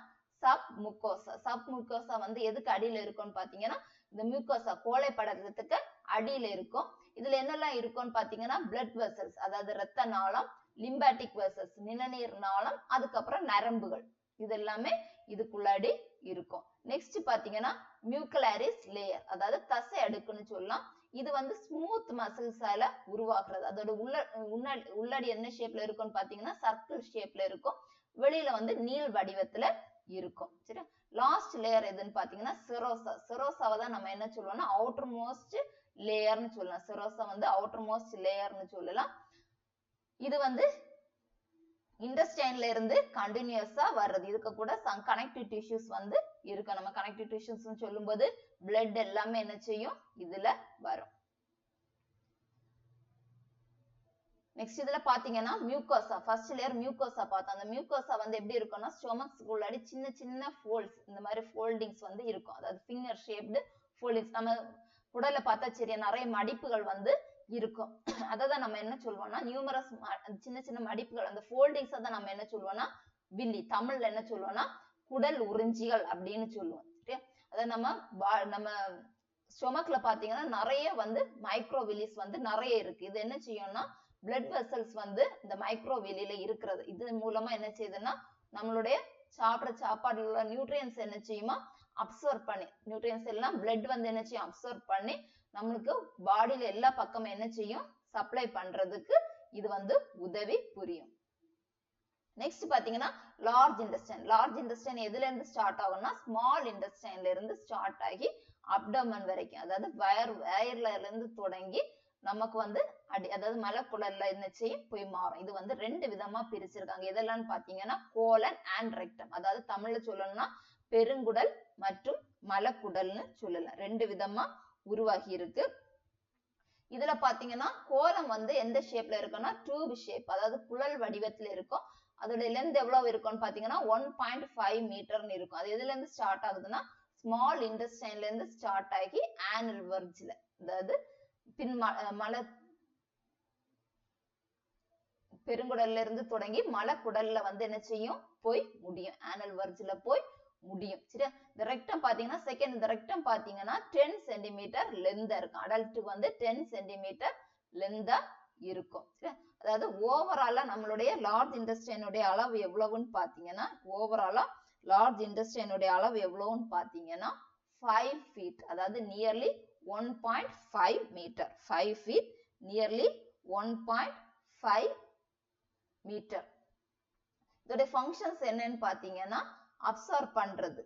சப் முக்கோசா. சப் முக்கோசா வந்து எதுக்கு அடியில இருக்கும்னு பாத்தீங்கன்னா இந்த மியூகோசா கோலை படலத்துக்கு அடியில இருக்கும். இதுல என்னெல்லாம் இருக்கும்னு பாத்தீங்கன்னா பிளட் வெசல்ஸ், அதாவது ரத்த நாளம், லிம்பாட்டிக் வெசல்ஸ், நிணநீர் நாளம், அதுக்கப்புறம் நரம்புகள், இது எல்லாமே இதுக்குள்ளாடி இருக்கும். நெக்ஸ்ட் பாத்தீங்கன்னா மியூக்கலாரிஸ் லேயர், அதாவது தசை அடுக்குன்னு சொல்லலாம். இது வந்து ஸ்மூத் மசில்ஸால உருவாக்குறது. அதோட உள்ளடி என்ன ஷேப்ல இருக்கும்னு பாத்தீங்கன்னா சர்க்கிள் ஷேப்ல இருக்கும். வெளியில வந்து நீள் வடிவத்துல இருக்கும். சரி, லாஸ்ட் லேயர் எதுன்னு பாத்தீங்கன்னா செரோசா. செரோசாவை தான் நம்ம என்ன சொல்லுவோம்னா அவுட்டர் மோஸ்ட் லேயர்னு சொல்லலாம். செரோசா வந்து அவுட்டர் மோஸ்ட் லேயர்னு சொல்லலாம். இது வந்து இன்டெஸ்டைன்ல இருந்து கண்டினியூஸா வர்றது. இதுக்கு கூட கனெக்டிவ் டிஷ்யூஸ் வந்து இருக்கு. நம்ம கனெக்டிவ் டிஷ்யூஸ் சொல்லும் போது பிளட் எல்லாமே என்ன செய்யும், இதுல வரும். நெக்ஸ்ட் இதுல பாத்தீங்கன்னா மியூகோசா. ஃபர்ஸ்ட் லேயர் மியூகோசா பார்த்தோம். அந்த மியூகோசா வந்து எப்படி இருக்கும்னா ஸ்டொமக்ஸ்க்கு உள்ளாடி சின்ன சின்ன ஃபோல்ட்ஸ், இந்த மாதிரி ஃபோல்டிங்ஸ் வந்து இருக்கும். அதாவது ஃபிங்கர் ஷேப்டு ஃபோல்டிங்ஸ். நம்ம உடல்ல பார்த்தா சரி நிறைய மடிப்புகள் வந்து இருக்கும். அதான் நம்ம என்ன சொல்லுவோம்னா நியூமரஸ் சின்ன சின்ன மடிப்புகள், அந்த ஃபோல்டிங்ஸ் தான் நம்ம என்ன சொல்லுவோம்னா வில்லி. தமிழ்ல என்ன சொல்லுவோம்னா குடல் உறிஞ்சிகள் அப்படின்னு சொல்லுவோம். சரியா, அத நம்ம ஸ்டொமக்ல பாத்தீங்கன்னா நிறைய வந்து மைக்ரோவில்லிஸ் வந்து நிறைய இருக்கு. இது என்ன செய்யும்னா பிளட் வெசல்ஸ் வந்து இந்த மைக்ரோவில்லில இருக்கிறது. இது மூலமா என்ன செய்யுதுன்னா நம்மளுடைய சாப்பிடுற சாப்பாடுல உள்ள நியூட்ரியன்ஸ் என்ன செய்யுமா அப்சர்வ் பண்ணி, நியூட்ரியன்ஸ் எல்லாம் பிளட் வந்து என்ன செய்யும் அப்சர்வ் பண்ணி நம்மளுக்கு பாடியில எல்லா பக்கமும் என்ன செய்யும் சப்ளை பண்றதுக்கு இது வந்து உதவி புரியும். நெக்ஸ்ட் பாத்தீங்கன்னா லார்ஜ் இன்டெஸ்டைன். லார்ஜ் இன்டெஸ்டைன் எதுல இருந்து ஸ்டார்ட் ஆகும்னா ஸ்மால் இன்டெஸ்டைன்ல இருந்து ஸ்டார்ட் ஆகி அப்டமன் வரைக்கும், அதாவது வயர்ல இருந்து தொடங்கி நமக்கு வந்து அதாவது மலக்குடல்ல என்ன செய்யும் போய் மாறும். இது வந்து ரெண்டு விதமா பிரிச்சிருக்காங்க. எதெல்லாம் பாத்தீங்கன்னா கோலன் அண்ட் ரெக்டம். அதாவது தமிழ்ல சொல்லணும்னா பெருங்குடல் மற்றும் மலக்குடல்னு சொல்லலாம். ரெண்டு விதமா உருவாகி இருக்கு. இதுல பாத்தீங்கன்னா கோலம் வந்து எந்த ஷேப்ல இருக்குன்னா டியூப் ஷேப், அதாவது குழல் வடிவத்துல இருக்கும். அதோட லென்த் எவ்வளவு இருக்கும்னு பாத்தீங்கன்னா 1.5 மீட்டர்னு இருக்கும். அது எதுல இருந்து ஸ்டார்ட் ஆகுதுன்னா ஸ்மால் இன்டெஸ்டைன்ல இருந்து ஸ்டார்ட் ஆகி ஆனல் வெர்ஜ்ல, அதாவது பெருங்குடல்ல இருந்து தொடங்கி மலக்குடல்ல வந்து என்ன செய்யும் போய் முடியும், ஆனல் வெர்ஜ்ல போய் முடியும். சரியா? இந்த ரெக்டம் பாத்தீங்கன்னா செகண்ட், இந்த ரெக்டம் பாத்தீங்கன்னா 10 சென்டிமீட்டர் லென்தா இருக்கும். அடல்ட்டுக்கு வந்து 10 சென்டிமீட்டர் லென்தா இருக்கும். சரியா? அதாவது ஓவராலா நம்மளுடைய லார்ஜ் இன்டெஸ்டைனுடைய அளவு எவ்வளவுன்னு பாத்தீங்கன்னா ஓவராலா லார்ஜ் இன்டெஸ்டைனுடைய அளவு எவ்வளவுன்னு பாத்தீங்கன்னா 5 feet, அதாவது nearly 1.5 metre. 5 feet nearly 1.5 metre. இதோட ஃபங்க்ஷன்ஸ் என்னன்னு பாத்தீங்கன்னா அப்சார்ப் பண்றது,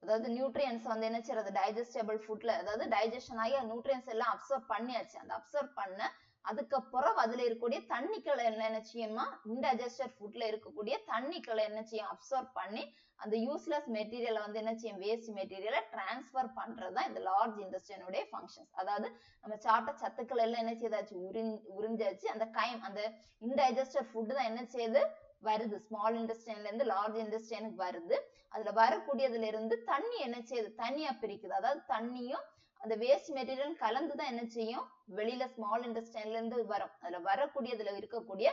அதாவது நியூட்ரியன்ஸ் வந்து என்ன செய்யறது டைஜஸ்டபிள் ஃபுட்ல, அதாவது டைஜஷன் ஆகி நியூட்ரியன்ஸ் எல்லாம் அப்சர்வ் பண்ணியாச்சு. அந்த அப்சர்வ் பண்ண அதுக்கப்புறம் அதுல இருக்கக்கூடிய தண்ணிக்களை என்ன செய்யுமா இன்டைஜஸ்டட் ஃபுட்ல இருக்கக்கூடிய தண்ணிக்களை என்ன செய்யும் அப்சர்வ் பண்ணி அந்த யூஸ்லெஸ் மெட்டீரியலை வந்து என்ன செய்யும் வேஸ்ட் மெட்டீரியலை டிரான்ஸ்ஃபர் பண்றதுதான் இந்த லார்ஜ் இன்டெஸ்டைனுடைய ஃபங்க்ஷன்ஸ். அதாவது நம்ம சாப்பிட்ட சத்துக்கள் எல்லாம் என்ன செய்தாச்சு உறிஞ்சாச்சு. அந்த இன்டைஜஸ்டட் ஃபுட் தான் என்ன செய்யுது வருது ஸ்மால் இன்டெஸ்டைன்ல இருந்து லார்ஜ் இன்டெஸ்டைனுக்கு வருது. அதுல வரக்கூடியதுல இருந்து தண்ணி என்ன செய்யுது தனியா பிரிக்குது. அதாவது தண்ணியும் அந்த வேஸ்ட் மெட்டீரியல் கலந்துதான் என்ன செய்யும் வெளியில ஸ்மால் இன்டெஸ்டைன்ல இருந்து வரும். அதுல வரக்கூடியதுல இருக்கக்கூடிய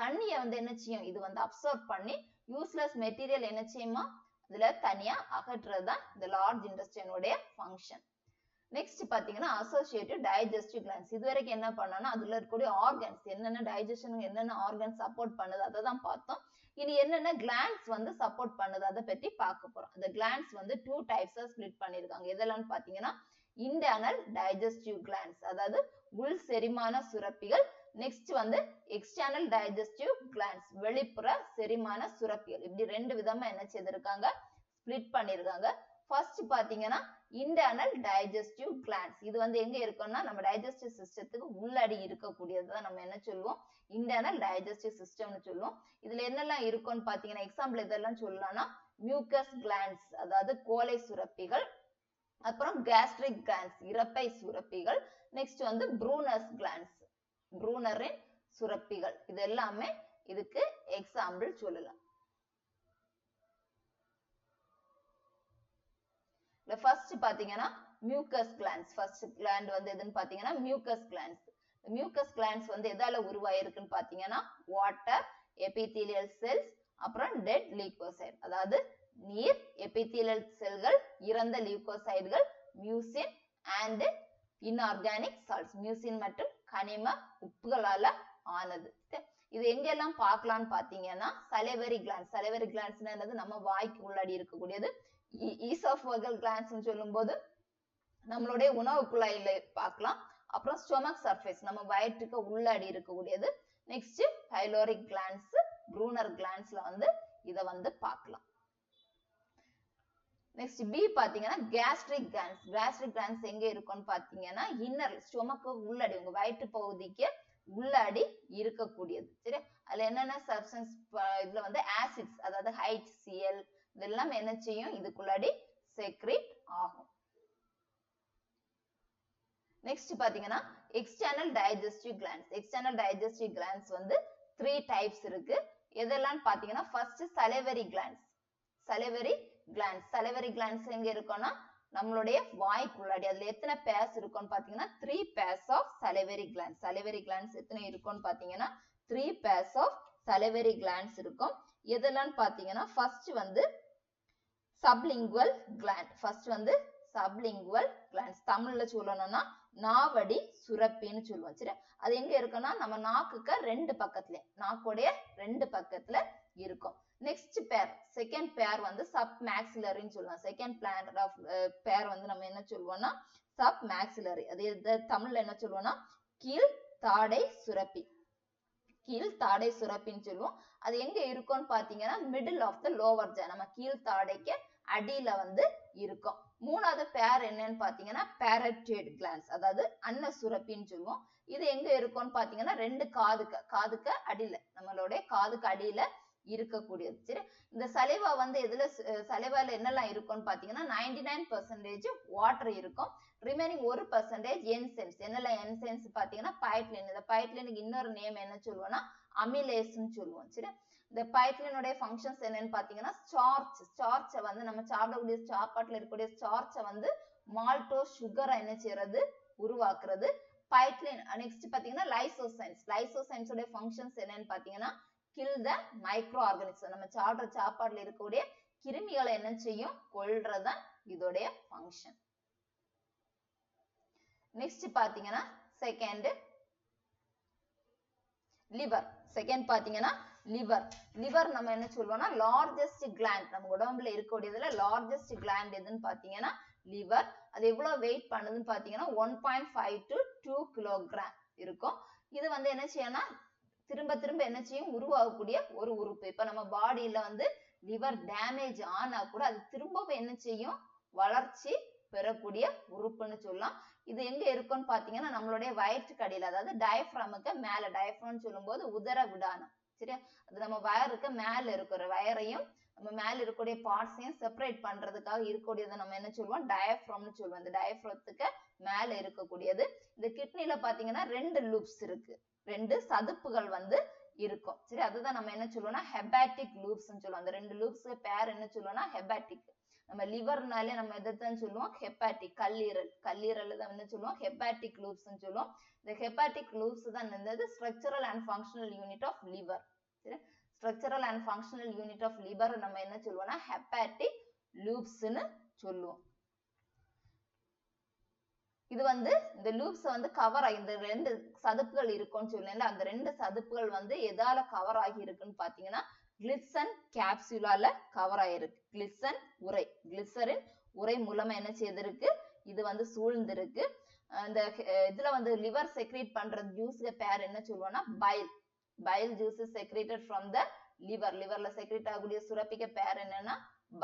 தண்ணிய வந்து என்ன செய்யும் இது வந்து அப்சர்வ் பண்ணி யூஸ்லெஸ் மெட்டீரியல் என்ன செய்யுமா இதுல தனியா அகற்றுறதுதான் இந்த லார்ஜ் இன்டெஸ்டைனுடைய ஃபங்க்ஷன். நெக்ஸ்ட் பாத்தீங்கன்னா அசோசியேட்டிவ் டைஜஸ்டிவ் கிளான்ஸ். இது வரைக்கும் என்ன பண்ணோம்னா அதுல இருக்கக்கூடிய ஆர்கன்ஸ் என்னென்ன டைஜஷன் என்னென்ன ஆர்கன்ஸ் சப்போர்ட் பண்ணுது அதை தான் பார்த்தோம். இனி என்னென்ன கிளான்ஸ் வந்து சப்போர்ட் பண்ணுது அதை பத்தி பார்க்க போறோம். அந்த கிளான்ஸ் வந்து 2 டைப்ஸா ஸ்பிளிட் பண்ணிருக்காங்க. எதெல்லாம் பாத்தீங்கன்னா இன்டர்னல் டைஜஸ்டிவ் கிளான்ஸ், அதாவது உள் செரிமான சுரப்பிகள். நெக்ஸ்ட் வந்து எக்ஸ்டர்னல் டைஜஸ்டிவ் கிளான்ஸ், வெளிப்புற செரிமான சுரப்பிகள். இப்படி ரெண்டு விதமா என்ன செய்திருக்காங்க ஸ்பிளிட் பண்ணிருக்காங்க. ஃபர்ஸ்ட் பாத்தீங்கன்னா இன்டர்னல் டைஜஸ்டிவ் கிளான்ஸ். இது வந்து எங்க இருக்கும்னா நம்ம டைஜஸ்டிவ் சிஸ்டத்துக்கு உள்ளடி இருக்கக்கூடியதுதான் நம்ம என்ன சொல்லுவோம் இன்டர்னல் டைஜஸ்டிவ் சிஸ்டம்னு சொல்லுவோம். இதுல என்னெல்லாம் இருக்கும்னு பாத்தீங்கன்னா எக்ஸாம்பிள் இதெல்லாம் சொல்லலாம்னா மியூக்கஸ் கிளான்ஸ், அதாவது கோலை சுரப்பிகள். அப்புறம் கேஸ்ட்ரிக் கிளான்ஸ், இரைப்பை சுரப்பிகள். நெக்ஸ்ட் வந்து ப்ரூனர்ஸ் கிளான்ஸ், ப்ரூனரின் சுரப்பிகள். இது எல்லாமே இதுக்கு எக்ஸாம்பிள் சொல்லலாம். ஃபர்ஸ்ட் பாத்தீங்கன்னா மியூக்கஸ் கிளான்ஸ். ஃபர்ஸ்ட் கிளாண்ட் வந்து எதுன்னு பாத்தீங்கன்னா மியூக்கஸ் கிளான்ஸ். மியூக்கஸ் கிளான்ஸ் வந்து எதால உருவாயிருக்குன்னு பாத்தீங்கன்னா வாட்டர், எபிதீலியல் செல்ஸ், அப்புறம் டெட் லியூகோசைட், அதாவது நீர், எபிதீலியல் செல்கள், இறந்த லியூகோசைடுகள், mucin and inorganic salts, mucin மற்றும் கனிம உப்புகளால ஆனது. இது எங்கெல்லாம் பார்க்கலாம்னு பாத்தீங்கன்னா சலைவரி கிளான்ஸ். சலைவரி கிளான்ஸ்னா என்னது நம்ம வாய்க்கு உள்ளாடி இருக்கக்கூடியது. ஈசோஃபேகல் கிளான்ஸ் சொல்லும் போது நம்மளுடைய உணவு குழாயில பார்க்கலாம். அப்புறம் ஸ்டொமக் சர்ஃபேஸ் நம்ம வயிற்றுக்கு உள்ளாடி இருக்கக்கூடியது. நெக்ஸ்ட் பைலோரிக் கிளான்ஸ், ப்ரூனர் கிளான்ஸ்ல வந்து இத வந்து பார்க்கலாம். நெக்ஸ்ட் பி பாத்தீங்கன்னா கேஸ்ட்ரிக் கிளான்ஸ். கேஸ்ட்ரிக் கிளான்ஸ் எங்க இருக்கும்னு பாத்தீங்கன்னா இன்னர் ஸ்டொமக்கு உள்ளாடி உங்க வயிற்று பகுதிக்கு உள்ளாடி இருக்கக்கூடியது. சரி, அதுல என்னென்ன சப்ஸ்டன்ஸ் இதுல வந்து ஆசிட்ஸ், அதாவது HCl இதெல்லாம் என்ன செய்யும் இதுக்குள்ளாடி செக்ரீட் ஆகும். நெக்ஸ்ட் பாத்தீங்கன்னா external digestive glands. External digestive glands வந்து 3 டைப்ஸ் இருக்கு. எதெல்லாம் பாத்தீங்கன்னா first salivary glands. Salivary glands, salivary glands எங்க இருக்கும்னா நம்மளுடைய வாய்க்குள்ளாடி. அதுல எத்தனை பேர்ஸ் இருக்கும்னு பாத்தீங்கன்னா 3 pairs of salivary glands. Salivary glands எத்தனை இருக்கும்னு பாத்தீங்கன்னா 3 பேர்ஸ் ஆஃப் சலைவரி கிளான்ஸ் இருக்கும். எதெல்லாம் பாத்தீங்கன்னா ஃபர்ஸ்ட் வந்து சப்லிங்குவல் கிளாண்ட். ஃபர்ஸ்ட் வந்து சப்லிங்குவல் கிளாண்ட்ஸ், தமிழ்ல சொல்லணும்னா நாவடி சுரப்பின்னு சொல்லுவோம். சரி, அது எங்க இருக்குன்னா நம்ம நாக்குக்கு ரெண்டு பக்கத்துல, நாக்குடைய ரெண்டு பக்கத்துல இருக்கும். நெக்ஸ்ட் பேர், செகண்ட் பேர் வந்து சப் மேக்ஸிலரின்னு சொல்லுவோம். செகண்ட் பிளான் ஆஃப் பேர் வந்து நம்ம என்ன சொல்லுவோம்னா சப் மேக்ஸிலரி. அது தமிழ்ல என்ன சொல்லுவோம்னா கீழ் தாடை சுரப்பி. கீழ் தாடை சுரப்பின்னு சொல்லுவோம். அது எங்க இருக்கும்னு பாத்தீங்கன்னா middle of the lower jaw, நம்ம கீழ் தாடைக்கு அடியில வந்து இருக்கும். மூணாவது பேர் என்னன்னு பாத்தீங்கன்னா parotid glands, அதாவது அன்ன சுரப்பின்னு சொல்லுவோம். இது எங்க இருக்கும்னு பாத்தீங்கன்னா ரெண்டு காதுக்கு அடியில, நம்மளுடைய காதுக்கு அடியில இருக்கக்கூடியது. சரி, இந்த சலைவா வந்து எதுல சலைவால என்னெல்லாம் இருக்கும்னு பாத்தீங்கன்னா 99% வாட்டர் இருக்கும். Remaining 1% enzymes. என்னெல்லாம் என்சைம்ஸ் பாத்தீங்கன்னா பைட்லின். இந்த பைட்லினுக்கு இன்னொரு நேம் என்ன சொல்லுவோம்னா அமிலேஸ்ன்னு சொல்லுவோம். சரி, இந்த பைட்லினுடைய ஃபங்க்ஷன்ஸ் என்னன்னு பாத்தீங்கன்னா ஸ்டார்ச்சை வந்து நம்ம சாப்பிடக்கூடிய சாப்பாட்டுல இருக்கக்கூடிய ஸ்டார்ச்சை வந்து மால்டோஸ் சுகரை என்ன செய்யறது உருவாக்குறது. பைட்லின் நெக்ஸ்ட் பாத்தீங்கன்னா லைசோசைம்ஸ் உடைய ஃபங்க்ஷன்ஸ் என்னன்னு பாத்தீங்கன்னா kill the microorganisms. நம்ம சாப்பாட்டுல இருக்கக்கூடிய கிருமிகளை என்ன செய்யும், கொல்றதுதான் இதோடைய ஃபங்க்ஷன். நெக்ஸ்ட் பாத்தீங்கன்னா செகண்ட் பாத்தீங்கன்னா லிவர் நம்ம என்ன சொல்லுவோம்னா லார்ஜஸ்ட் கிளாண்ட். நம்ம உடம்புல இருக்கக்கூடியதுல லார்ஜஸ்ட் கிளாண்ட் எதுன்னு பாத்தீங்கன்னா லிவர். அது எவ்வளவு வெயிட் பண்ணுதுன்னு பாத்தீங்கன்னா 1.5 to 2 கிலோகிராம் இருக்கும். இது வந்து என்ன செய்யணும்னா திரும்ப என்ன செய்யும், உருவாகக்கூடிய ஒரு உறுப்பு. இப்ப நம்ம பாடியில வந்து லிவர் டேமேஜ் ஆனா கூட அது திரும்பவும் என்ன செய்யும், வளர்ச்சி பெறக்கூடிய உறுப்புன்னு சொல்லலாம். இது எங்க இருக்குன்னு பாத்தீங்கன்னா நம்மளுடைய வயிற்றுக்கு அடியில, அதாவது டயப்ராமுக்கு மேல. டயப்ராம் சொல்லும் போது உதர விடானம். சரியா, அது நம்ம வயருக்கு மேல இருக்கிற வயரையும் நம்ம மேல இருக்கக்கூடிய பார்ட்ஸையும் செப்பரேட் பண்றதுக்காக இருக்கக்கூடியதை நம்ம என்ன சொல்லுவோம், டயப்ராம்னு சொல்லுவோம். இந்த டயப்ராத்துக்கு மேல இருக்கக்கூடியது. இந்த கிட்னில பாத்தீங்கன்னா 2 லூப்ஸ் இருக்கு, 2 சதுப்புகள் வந்து இருக்கும். சரி, அதுதான் நம்ம என்ன சொல்லுவோம்னா ஹெபாட்டிக் லூப்ஸ் சொல்லுவோம். அந்த 2 லூப்ஸ் பேர் என்ன சொல்லுவோம்னா ஹெபாட்டிக். நம்ம லிவர்னாலே நம்ம எதைத்தான் சொல்லுவோம், ஹெபாட்டிக். கல்லீரல் தான் என்ன சொல்லுவோம், ஹெபாட்டிக் லூப்ஸ் சொல்லுவோம். இந்த ஹெபாட்டிக் லூப்ஸ் தான் என்னது, structural and functional unit of liver. சரி, structural and functional unit of liver நம்ம என்ன சொல்லுவோம்னா ஹெபாட்டிக் லூப்ஸ்னு சொல்லுவோம். இது வந்து இந்த லூப்ஸ் வந்து கவர் ஆகி, இந்த 2 சதுப்புகள் இருக்கும்னு சொன்னேன்ல, அந்த 2 சதுப்புகள் வந்து எதால கவர் ஆகி இருக்குன்னு பாத்தீங்கன்னா கிளிசன் கேப்சூலால கவர் ஆயிருக்கு. கிளிசரின் உரை மூலமா என்ன செய்திருக்கு, இது வந்து சூழ்ந்திருக்கு. இந்த இதுல வந்து லிவர் செக்ரேட் பண்ற ஜூஸ்ல பேர் என்ன சொல்லுவோம்னா bile juice is secreted from the லிவர்ல செக்ரேட் ஆகக்கூடிய சுரப்பிக்கு பேர் என்னன்னா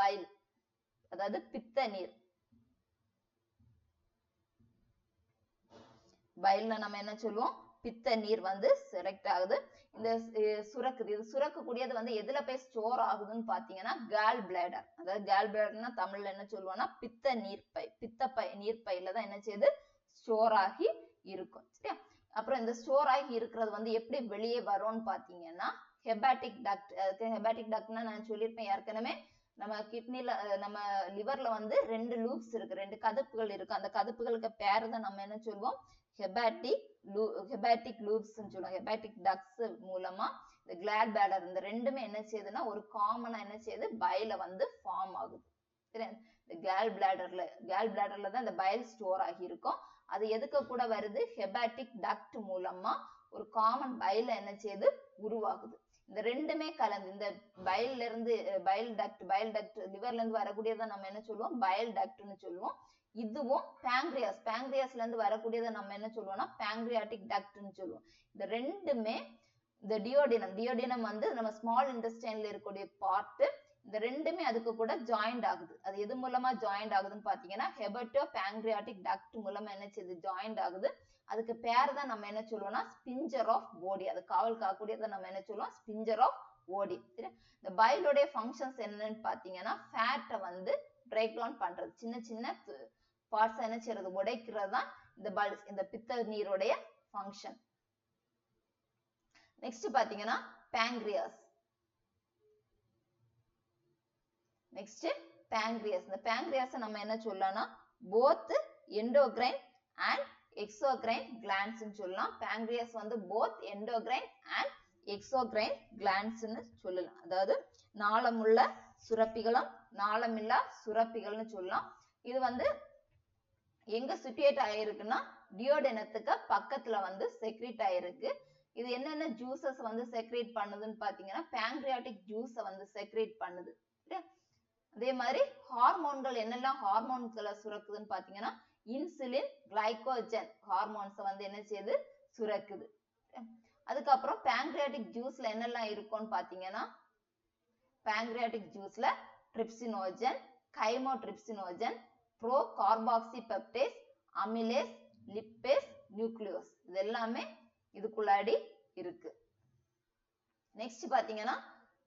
பைல், அதாவது பித்த நீர். பைல்ல நம்ம என்ன சொல்லுவோம், பித்த நீர் வந்து செலக்ட் ஆகுது. இந்த சுரக்குது. இது சுரக்கக்கூடியது வந்து எதுல போய் ஸ்டோர் ஆகுதுன்னு பாத்தீங்கன்னா கால் பிளாடர். அதாவது கால் பிளாடர்னா தமிழ்ல என்ன சொல்லுவோம்னா பித்த நீர்ப்பையில தான் என்ன செய்யுது, ஸ்டோர் ஆகி இருக்கும். சரியா, அப்புறம் இந்த ஸ்டோர் ஆகி இருக்கிறது வந்து எப்படி வெளியே வரும்னு பாத்தீங்கன்னா ஹெபாட்டிக் டக்ட். ஹெபாட்டிக் டக்ட்னா நான் சொல்லியிருப்பேன் ஏற்கனவே, நம்ம கிட்னில நம்ம லிவர்ல வந்து 2 லூப்ஸ் இருக்கு, 2 கதுப்புகள் இருக்கு. அந்த கதுப்புகளுக்கு பேரு தான் நம்ம என்ன சொல்லுவோம், ஹெபாட்டிக் லூப்ஸ் சொல்லுவோம். ஹெபாட்டிக் டக்ட்ஸ் மூலமா இந்த கிளாட் பிளாடர் இந்த ரெண்டுமே என்ன செய்யுதுன்னா ஒரு காமனா என்ன செய்யுது, பைல வந்து ஃபார்ம் ஆகுது. சரி, இந்த கால் பிளாடர்ல தான் இந்த பைல் ஸ்டோர் ஆகி இருக்கும். அது எதுக்கு கூட வருது, ஹெபாட்டிக் டக்ட் மூலமா ஒரு காமன் பைல என்ன செய்யுது உருவாகுது. இந்த ரெண்டுமே கலந்து இந்த பைல்ல இருந்து பைல் டக்ட் லிவர்ல இருந்து வரக்கூடியதை நம்ம என்ன சொல்லுவோம், பைல் டக்ட்னு சொல்லுவோம். இதுவும் பேங்க்ரியாஸ்ல இருந்து வரக்கூடியதை நம்ம என்ன சொல்லுவோம்னா பேங்க்ரியாட்டிக் டக்ட்னு சொல்லுவோம். இந்த ரெண்டுமே இந்த டியோடினம் வந்து நம்ம ஸ்மால் இன்டெஸ்டைன்ல இருக்கக்கூடிய பார்ட். இந்த ரெண்டுமே அதுக்கு கூட ஜாயிண்ட் ஆகுது. அது எது மூலமா ஜாயிண்ட் ஆகுதுன்னு பாத்தீங்கன்னா ஹெபட்டோ பேங்க்ரியாட்டிக் டக்ட் மூலமா என்ன செய்யுது, ஜாயிண்ட் ஆகுது. அதுக்கு பேர் தான் நம்ம என்ன சொல்லுவோம்னா ஸ்பிஞ்சர் ஆஃப் ஓடி. அது காவல் காக்கக்கூடியதை நம்ம என்ன சொல்லுவோம், ஸ்பிஞ்சர் ஆஃப் ஓடி. இந்த பைலோடைய ஃபங்க்ஷன்ஸ் என்னன்னு பாத்தீங்கன்னா ஃபேட்டை வந்து பிரேக் டவுன் பண்றது, சின்ன பார்ட்ஸ் என்ன செய்யறது, உடைக்கிறது தான் இந்த பல்ஸ், இந்த பித்த நீருடைய ஃபங்க்ஷன். நெக்ஸ்ட் பாத்தீங்கன்னா பேங்க்ரியாஸ். இந்த பேங்க்ரியாஸ் நம்ம என்ன சொல்லலாம்னா both endocrine and exocrine glands சொல்லலாம். பேங்க்ரியாஸ் வந்து both endocrine and exocrine glands சொல்லலாம். அதாவது நாளமுள்ள சுரப்பிகளும் நாளமில்லா சுரப்பிகள்னு சொல்லலாம். இது வந்து எங்க சிட்டுவேட் ஆயிருக்குன்னா டியோடெனத்துக்கு பக்கத்துல வந்து செக்ரேட் ஆயிருக்கு. இது என்னென்ன ஜூசஸ் வந்து செக்ரேட் பண்ணுதுன்னு பாத்தீங்கன்னா பேங்க்ரியாட்டிக் ஜூஸை வந்து செக்ரேட் பண்ணுது. அதே மாதிரி ஹார்மோன்கள் என்னெல்லாம் ஹார்மோன்களை சுரக்குதுன்னு பாத்தீங்கன்னா இன்சுலின், கிளைகோஜன் ஹார்மோன்ஸ் வந்து என்ன செய்யுது, சுரக்குது. அதுக்கப்புறம் பேங்க்ரியாட்டிக் ஜூஸ்ல என்னெல்லாம் இருக்கும்னு பாத்தீங்கன்னா pancreatic ஜூஸ்ல trypsinogen, கைமோட்ரிப்சினோஜன், ப்ரோகார்பாக்சிபெப்டேஸ், amylase, lipase, nucleus இது எல்லாமே இதுக்குள்ளாடி இருக்கு. நெக்ஸ்ட் பாத்தீங்கன்னா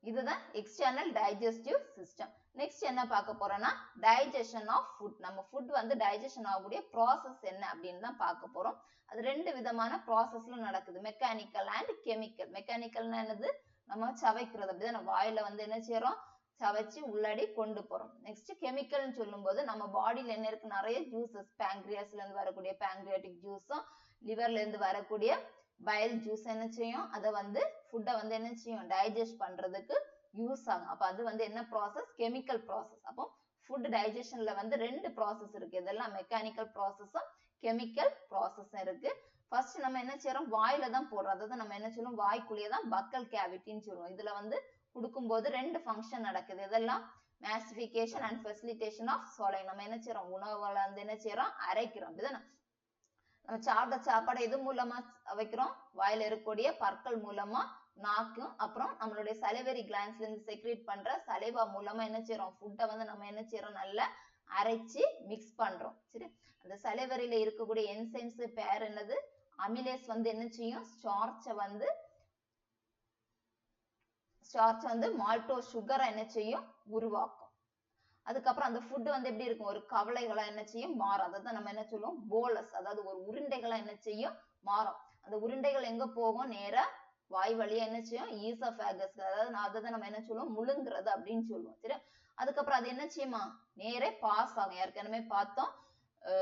இதுதான் எக்ஸ்டர்னல் டைஜஸ்டிவ் சிஸ்டம். நெக்ஸ்ட் என்ன பார்க்க போறோம்னா டைஜஷன் ஆஃப் ஃபுட். நம்ம ஃபுட் வந்து டைஜஷன் ஆகக்கூடிய ப்ராசஸ் என்ன அப்படின்னு தான் பார்க்க போறோம். அது ரெண்டு விதமான ப்ராசஸ்ல நடக்குது, மெக்கானிக்கல் அண்ட் கெமிக்கல். மெக்கானிக்கல்னா என்னது, நம்ம சவைக்கிறது, அப்படிதான் வாயில வந்து என்ன செய்யறோம், சவைச்சு உள்ளாடி கொண்டு போறோம். நெக்ஸ்ட் கெமிக்கல்னு சொல்லும் போது நம்ம பாடியில என்ன இருக்கு, நிறைய ஜூசஸ், பேங்க்ரியாஸ்ல இருந்து வரக்கூடிய பேங்க்ரியாட்டிக் ஜூஸும், லிவர்ல இருந்து வரக்கூடிய பைல் ஜூஸ் என்ன செய்யும், அதை வந்து ஃபுட்டை வந்து என்ன செய்யும், டைஜஸ்ட் பண்றதுக்கு யூஸ் ஆகும். அப்ப அது வந்து என்ன ப்ராசஸ், கெமிக்கல் ப்ராசஸ். அப்போ ஃபுட் டைஜஷன்ல வந்து ரெண்டு ப்ராசஸ் இருக்கு. இதெல்லாம் மெக்கானிக்கல் ப்ராசஸும் கெமிக்கல் ப்ராசஸும் இருக்கு. ஃபர்ஸ்ட் நம்ம என்ன செய்யறோம், வாயில தான் போடுறோம். அதாவது நம்ம என்ன சொல்லுவோம், வாய்க்குள்ளேயே தான் பக்கல் கேவிட்டின்னு சொல்லுவோம். இதுல வந்து கொடுக்கும்போது ரெண்டு ஃபங்க்ஷன் நடக்குது. இதெல்லாம் mastification and facilitation of swallowing. நம்ம என்ன செய்யறோம், உணவுகளை வந்து என்ன செய்யறோம், அரைக்கிறோம். அப்படிதானே, நம்ம சாப்பிட்ட சாப்பாடு எது மூலமா வைக்கிறோம், வாயில இருக்கக்கூடிய பற்கள் மூலமா, நாக்கும், அப்புறம் நம்மளுடைய சலைவரி கிளான்ஸ்ல இருந்து செக்ரேட் பண்ற சலைவா மூலமா என்ன செய்யறோம், ஃபுட்டை வந்து நம்ம என்ன செய்யறோம், நல்லா அரைச்சு மிக்ஸ் பண்றோம். சரி, அந்த சலைவரியில இருக்கக்கூடிய என்சைம்ஸ் பேர் என்னது, அமிலேஸ் வந்து என்ன செய்யும், ஸ்டார்ச்சை வந்து மால்டோஸ் சுகரை என்ன செய்யும், உருவாக்கும். அதுக்கப்புறம் அந்த ஃபுட் வந்து எப்படி இருக்கும், ஒரு கவலைகளா என்ன செய்யும், மாறும். அதை தான் நம்ம என்ன சொல்லுவோம், போலஸ், அதாவது ஒரு உருண்டைகளா என்ன செய்யும், மாறும். அந்த உருண்டைகள் எங்க போகும், நேரா வாய் வழியா என்ன செய்யும், ஈசோஃபேகஸ், அதாவது அதை தான் நம்ம என்ன சொல்லுவோம், முழுங்குறது அப்படின்னு சொல்லுவோம். சரி, அதுக்கப்புறம் அது என்ன செய்யுமா, நேரே பாஸ் ஆகும். ஏற்கனவே பார்த்தோம்,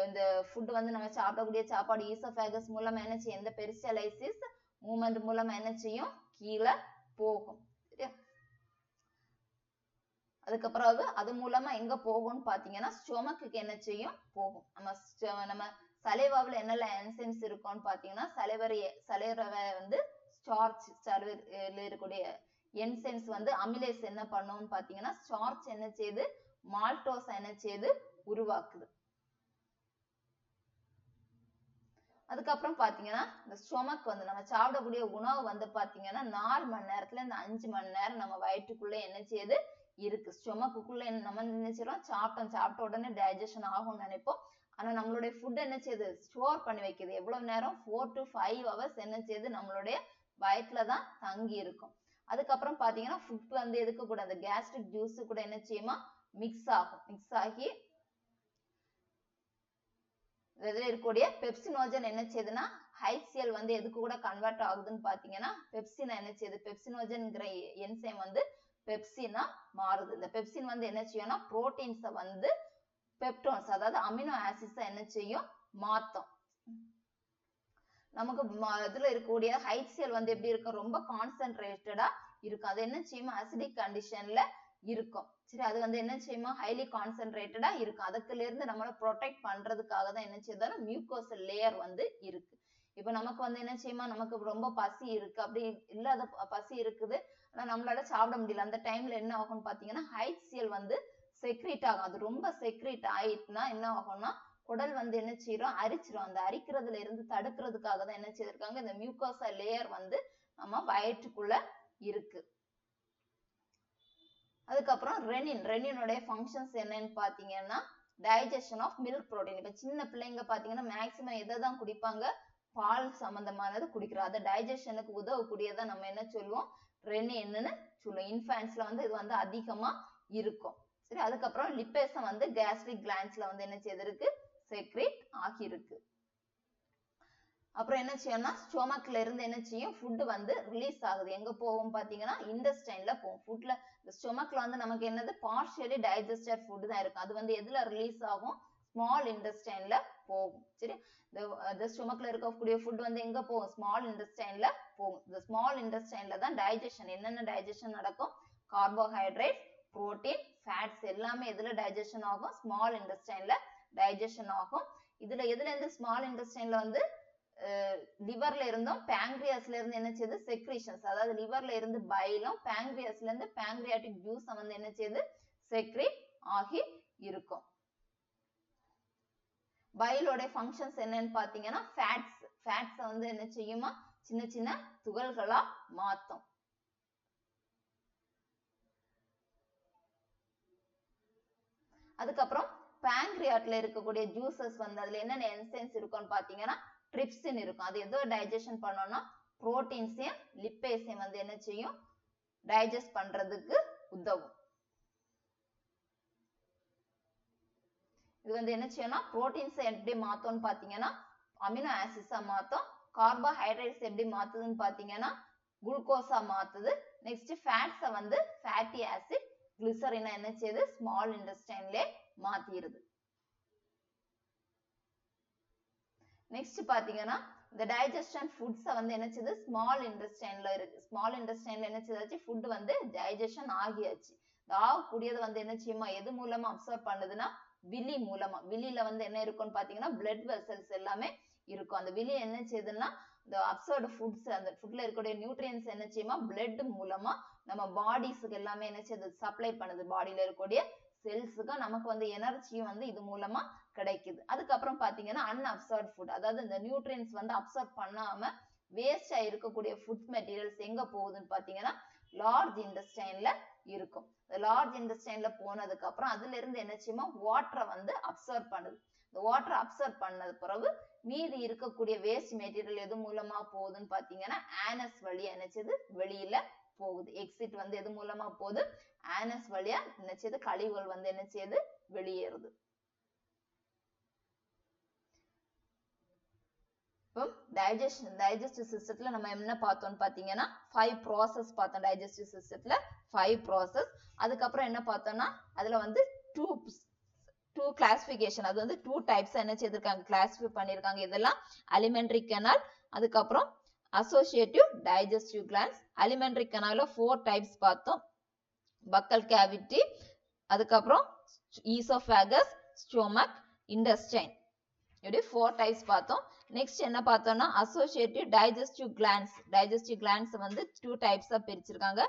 இந்த ஃபுட் வந்து நம்ம சாப்பிடக்கூடிய சாப்பாடு ஈசோஃபேகஸ் மூலமா என்ன செய்யும், எந்த பெரிஸ்டலைசிஸ் மூவ்மெண்ட் மூலமா என்ன செய்யும், கீழே போகும். சரியா, அதுக்கப்புறம் அது மூலமா எங்க போகும்னு பாத்தீங்கன்னா ஸ்டொமக்குக்கு என்ன செய்யும், போகும். நம்ம சலைவாவில் என்னெல்லாம் என்சைம்ஸ் இருக்கும்னு பாத்தீங்கன்னா, சலைவரை வந்து ஸ்டார்ச், இருக்கக்கூடிய என்சைம்ஸ் வந்து அமிலேஸ் என்ன பண்ணும்னு பாத்தீங்கன்னா, ஸ்டார்ச் என்ன செய்யுது, மால்டோஸ் என்ன செய்யுது, உருவாக்குது. அதுக்கப்புறம் பாத்தீங்கன்னா இந்த ஸ்டொமக் வந்து நம்ம சாப்பிடக்கூடிய உணவு வந்து பாத்தீங்கன்னா 4 மணி நேரத்துல இருந்து 5 மணி நேரம் நம்ம வயிற்றுக்குள்ள என்ன செய்யுது இருக்கு. ஸ்டொமக்குள்ள நம்ம என்ன செய்யறோம், சாப்பிட்ட உடனே டைஜஷன் ஆகும்னு நினைப்போம். ஆனா நம்மளுடைய ஃபுட் என்ன செய்யுது, ஸ்டோர் பண்ணி வைக்குது. எவ்வளவு நேரம், 4 to 5 hours என்ன செய்யுது, நம்மளுடைய வயிற்றுலதான் தங்கி இருக்கும். அதுக்கப்புறம் பாத்தீங்கன்னா ஃபுட் வந்து எதுக்கு கூட, அந்த கேஸ்ட்ரிக் ஜூஸ் கூட என்ன செய்யுமா, மிக்ஸ் ஆகி இதுல இருக்கக்கூடிய பெப்சினோஜன் என்ன செய்யுதுன்னா, HCl வந்து எதுக்கு கூட கன்வெர்ட் ஆகுதுன்னு பாத்தீங்கன்னா, பெப்சின் என்ன செய்யுது, பெப்சினோஜன்ங்கிற என்சைம் வந்து பெப்சினா மாறுது. இந்த பெப்சின் வந்து என்ன செய்யும்னா, புரோட்டீன்ஸை வந்து பெப்டோன்ஸ், அதாவது அமினோ ஆசிட்ஸை என்ன செய்யும், மாத்தும். நமக்கு இதுல இருக்கக்கூடிய HCl வந்து எப்படி இருக்கும், ரொம்ப கான்சென்ட்ரேட்டடா இருக்கும். அது என்ன செய்யும், அசிடிக் கண்டிஷன்ல இருக்கும். சரி, அது வந்து என்ன செய்யுமா, ஹைலி கான்சென்ட்ரேட்டடா இருக்கும். அதுல இருந்து நம்மளை ப்ரொடெக்ட் பண்றதுக்காக தான் என்ன செய்யுதுன்னா மியூக்கோசல் லேயர் வந்து இருக்கு. இப்ப நமக்கு வந்து என்ன செய்யுமா, நமக்கு ரொம்ப பசி இருக்கு, அப்படி இல்லாத பசி இருக்குது, ஆனா நம்மளால சாப்பிட முடியல. அந்த டைம்ல என்ன ஆகும்னு பாத்தீங்கன்னா, HCl வந்து செக்ரீட் ஆகும். அது ரொம்ப செக்ரீட் ஆயிட்டுனா என்ன ஆகும்னா, குடல் வந்து என்ன செய்யறோம், அரிச்சிரும். அந்த அரிக்கிறதுல இருந்து தடுக்கிறதுக்காக தான் என்ன செய்திருக்காங்க, இந்த மியூக்கோசா லேயர் வந்து நம்ம வயிற்றுக்குள்ள இருக்கு. அதுக்கப்புறம் ரெனினுடைய ஃபங்க்ஷன்ஸ் என்னன்னு பாத்தீங்கன்னா, டைஜஷன் ஆஃப் மில்க் புரோட்டீன். இப்ப சின்ன பிள்ளைங்க பாத்தீங்கன்னா மேக்சிமம் எதை தான் குடிப்பாங்க, பால் சம்பந்தமானது குடிக்கிறோம். அது டைஜஷனுக்கு உதவக்கூடியதை நம்ம என்ன சொல்லுவோம், ரெனின்னு சொல்லுவோம். இன்ஃபான்ஸ்ல வந்து இது வந்து அதிகமா இருக்கும். சரி, அதுக்கப்புறம் லிப்பேசம் வந்து கேஸ்ட்ரிக் கிளான்ஸ்ல வந்து என்ன செய்திருக்கு, செக்ரேட் ஆகியிருக்கு. அப்புறம் என்ன செய்யும்னா, ஸ்டொமக்ல இருந்து என்ன செய்யும், ஃபுட் வந்து ரிலீஸ் ஆகுது. எங்க போகும் பாத்தீங்கன்னா, இன்டெஸ்டைன்ல போகும். ஃபுட்ல ஸ்டொமக்ல வந்து நமக்கு என்னது, பார்ஷியலி டைஜஸ்டட் ஃபுட் தான் இருக்கும். அது வந்து எதுல ரிலீஸ் ஆகும், ஸ்மால் இன்டெஸ்டைன்ல போகும். சரி, இந்த ஸ்டொமக்ல இருக்கக்கூடிய ஃபுட் வந்து எங்க போகும், ஸ்மால் இன்டெஸ்டைன்ல போகும். இந்த ஸ்மால் இன்டெஸ்டைன்ல தான் டைஜஷன், என்னென்ன டைஜஷன் நடக்கும், கார்போஹைட்ரேட், புரோட்டீன், ஃபேட்ஸ் எல்லாமே எதுல டைஜஷன் ஆகும், ஸ்மால் இன்டெஸ்டைன்ல டைஜஷன் ஆகும். எதுல இருந்து ஸ்மால் இன்டெஸ்டைன்ல வந்து லிவர்ல இருந்தும் பேங்க்ரியாஸ்ல இருந்து என்ன செய்யுது, செக்ரீஷன்ஸ், அதாவது லிவர்ல இருந்து பைலும் பேங்க்ரியாஸ்ல இருந்து பேங்க்ரியாட்டிக் ஜூஸ் வந்து என்ன செய்யுது, செக்ரீட் ஆகி இருக்கும். பைலோட ஃபங்க்ஷன்ஸ் என்னன்னு பாத்தீங்கன்னா, ஃபேட்ஸ் வந்து என்ன செய்யுமா, சின்ன சின்ன துகள்களா மாத்தும். அதுக்கப்புறம் pancreasல இருக்கக்கூடிய ஜூசஸ் வந்து அதுல என்னென்ன என்சைம்ஸ் இருக்கும்னு பாத்தீங்கன்னா trypsin இருக்கும். அது எதோ டைஜஷன் பண்ணோம்னா புரோட்டீன்ஸையும் லிப்பேஸையும் வந்து என்ன செய்யும், டைஜஸ்ட் பண்றதுக்கு உதவும். இது வந்து என்ன செய்யணும்னா புரோட்டீன்ஸை எப்படி மாத்தோம்னு பாத்தீங்கன்னா அமினோ ஆசிட்ஸா மாத்தோம். கார்போஹைட்ரேட்ஸ் எப்படி மாத்துதுன்னு பாத்தீங்கன்னா குளுக்கோஸா மாத்துது. நெக்ஸ்ட் ஃபேட்ஸை வந்து ஃபேட்டி ஆசிட், கிளிசரினை என்ன செய்யுது, ஸ்மால் இன்டெஸ்டைன்ல மாத்திடுது. நெக்ஸ்ட் பாத்தீங்கன்னா இந்த டைஜஷன் ஃபுட்ஸை வந்து என்ன செய்யுது, ஸ்மால் இன்டெஸ்டைன்ல இருக்கு. ஸ்மால் இன்டெஸ்டைன்ல என்ன செய்தாச்சு, ஃபுட் வந்து டைஜஷன் ஆகியாச்சு. ஆகக்கூடியது வந்து என்ன செய்யுமா, எது மூலமா அப்சர்வ் பண்ணுதுன்னா விழி மூலமா. விழியில வந்து என்ன இருக்கும்னு பாத்தீங்கன்னா பிளட் வெசல்ஸ் எல்லாமே இருக்கும். அந்த விழி என்ன செய்யுதுன்னா இந்த அப்சர்வ்டு ஃபுட்ஸ், அந்த ஃபுட்ல இருக்கக்கூடிய நியூட்ரியன்ஸ் என்ன செய்யுமா பிளட் மூலமா நம்ம பாடிஸ்க்கு எல்லாமே என்ன செய்யுது, சப்ளை பண்ணுது. பாடியில இருக்கக்கூடிய செல்ஸுக்கு நமக்கு வந்து எனர்ஜியும் வந்து இது மூலமா கிடைக்குது. அதுக்கப்புறம் பாத்தீங்கன்னா அன்அப்சர்வ்டு ஃபுட், அதாவது இந்த நியூட்ரியன்ஸ் வந்து அப்சர்வ் பண்ணாம வேஸ்டா இருக்கக்கூடிய ஃபுட் மெட்டீரியல்ஸ் எங்க போகுதுன்னு பாத்தீங்கன்னா லார்ஜ் இன்டெஸ்டைன்ல இருக்கும். லார்ஜ் இன்டெஸ்டைன்ல போனதுக்கு அப்புறம் அதுல இருந்து என்ன செய்யுமா வாட்டரை வந்து அப்சர்வ் பண்ணுது. இந்த வாட்டரை அப்சர்வ் பண்ணது பிறகு மீதி இருக்கக்கூடிய வேஸ்ட் மெட்டீரியல் எது மூலமா போகுதுன்னு பாத்தீங்கன்னா ஆனஸ் வழியா என்ன செய்யுது, வெளியில போகுது. எக்ஸிட் வந்து எது மூலமா போகுது, ஆனஸ் வழியா என்ன செய்யுது, கழிவுகள் வந்து என்ன செய்யுது, வெளியேறுது. இப்போ டைஜஸ்டிவ் சிஸ்டத்துல நம்ம என்ன பார்த்தோம்னு பாத்தீங்கன்னா 5 ப்ராசஸ் பார்த்தோம். டைஜஸ்டிவ் சிஸ்டத்துல 5 ப்ராசஸ். அதுக்கப்புறம் என்ன பார்த்தோம்னா அதுல வந்து டூ கிளாசிபிகேஷன், அது வந்து 2 டைப்ஸ் என்ன செய்திருக்காங்க, கிளாசிஃபை பண்ணிருக்காங்க. இதெல்லாம் அலிமெண்டரி கனால், அதுக்கப்புறம் அசோசியேட்டிவ் டைஜஸ்டிவ் கிளாண்ட்ஸ். அலிமெண்டரி கனால 4 டைப்ஸ் பார்த்தோம். பக்கல் கேவிட்டி, அதுக்கப்புறம் ஈசோஃபேகஸ், ஸ்டொமக், இன்டெஸ்டைன், இப்படி 4 டைப்ஸ் பார்த்தோம். நெக்ஸ்ட் என்ன பார்த்தோம்னா associative digestive glands. Digestive glands வந்து 2 டைப்ஸா பிரிச்சிருக்காங்க.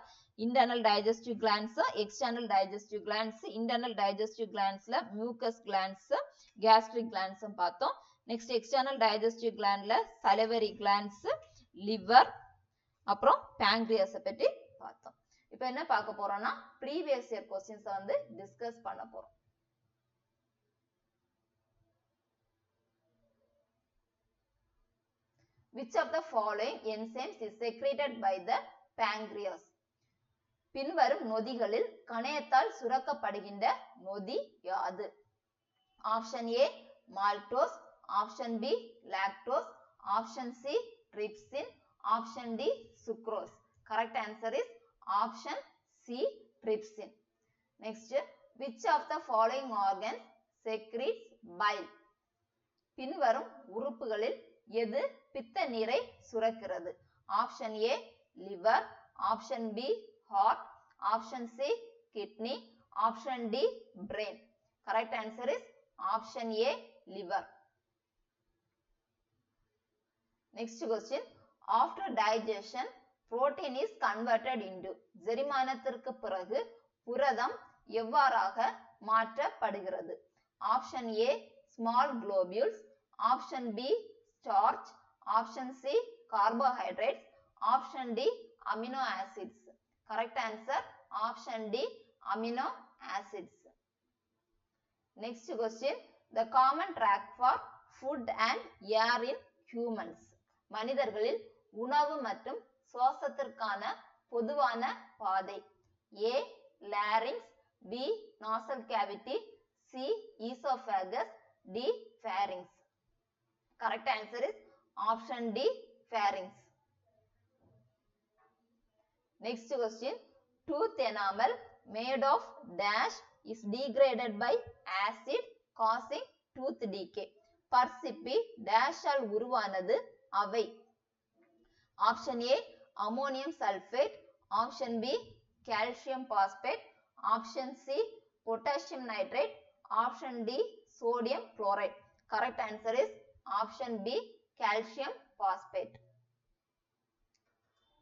Internal digestive glands, external digestive glands. Internal digestive கிளாண்ட்ஸ்ல மியூக்கஸ் கிளாண்ட்ஸ், கேஸ்ட்ரிக் கிளாண்ட்ஸ் பார்த்தோம். நெக்ஸ்ட் எக்ஸ்டர்னல் டைஜஸ்டிவ் கிளாண்ட்ல சலிவரி கிளாண்ட்ஸ், லிவர், அப்புறம் pancreas பத்தி பார்த்தோம். இப்போ என்ன பார்க்க போறோம்னா ப்ரீவியஸ் இயர் क्वेश्चंस வந்து டிஸ்கஸ் பண்ண போறோம். Which of the following enzymes is secreted by the pancreas? பின்வரும் நொதிகளில் கணையத்தால் சுரக்கப்படுகின்ற நொதி யாது? Option A maltose, option B lactose, option C trypsin, option D sucrose. Correct answer is option C trypsin. Next, which of the following organs secretes bile? பின்வரும் உறுப்புகளில் எது பித்த நீரை சுரக்கிறது? Option A liver, option B heart, option C kidney, option D brain. Correct answer is option A liver. Next question, after digestion protein is converted into. செரிமானத்திற்கு பிறகு புரதம் எவ்வாறாக மாற்றப்படுகிறது? Option A small globules, option B starch, option C carbohydrates, option D amino acids. Correct answer option D amino acids. Next question, the common track for food and air in humans. மனிதர்களில் உணவு மற்றும் சுவாசத்திற்கான பொதுவான பாதை. A larynx, B nasal cavity, C esophagus, D pharynx. Correct answer is option D pharynx. Next question, tooth enamel made of dash is degraded by acid causing tooth decay. பற்சிப்பி dash all உருவானது அவை. Option A ammonium sulphate, option B calcium phosphate, option C potassium nitrate, option D sodium chloride. Correct answer is option B calcium phosphate.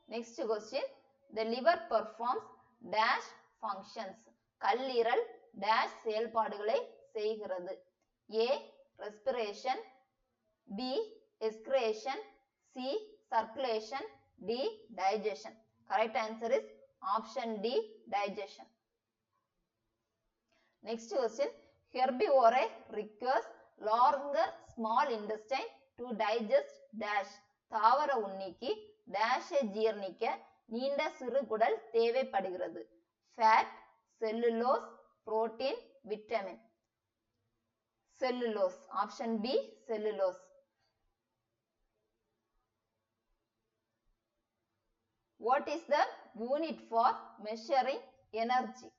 Next question, the liver performs dash functions. கல்லீரல் dash செயல்பாடுகளை செய்கிறது. A respiration, B excretion, C circulation, D digestion. Correct answer is option D digestion. Next question, Herbivore requires longer small intestine to digest dash. தாவர உண்ணிக்கு டேஷை ஜீரணிக்க நீண்ட சிறுகுடல் தேவைப்படுகிறது. Fat, cellulose, protein, vitamin. Cellulose. Option B, cellulose. What is the unit for measuring energy?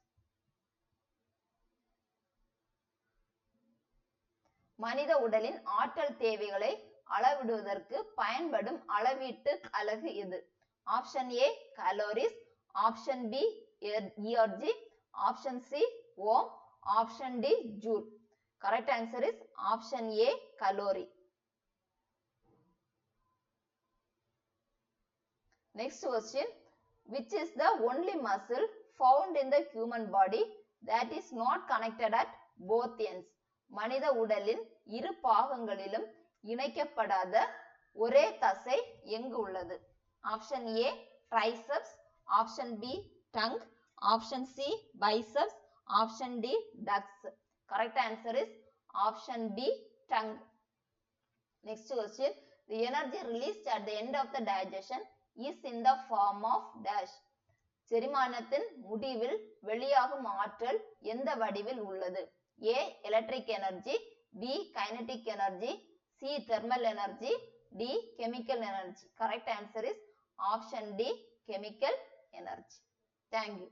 மனித உடலின் ஆற்றல் தேவைகளை அளவிடுவதற்கு பயன்படும் அளவீட்டு அலகு எது? Option A calories, option B ERG, option C ohm, option D joule. Correct answer is option A calorie. Next question, which is the only muscle found in the human body that is not connected at both ends? மனித உடலின் இரு பாகங்களிலும் இணைக்கப்படாத ஒரே தசை எங்கு உள்ளது? Option A triceps, option B tongue, option C biceps, option D tusks. Correct answer is option B tongue. Next question, the energy released at the end of the digestion is in the form of dash. செரிமானத்தின் முடிவில் வெளியாகும் ஆற்றல் எந்த வடிவில் உள்ளது? A electric energy, B kinetic energy, C thermal energy, D chemical energy. Correct answer is option D chemical energy. Thank you.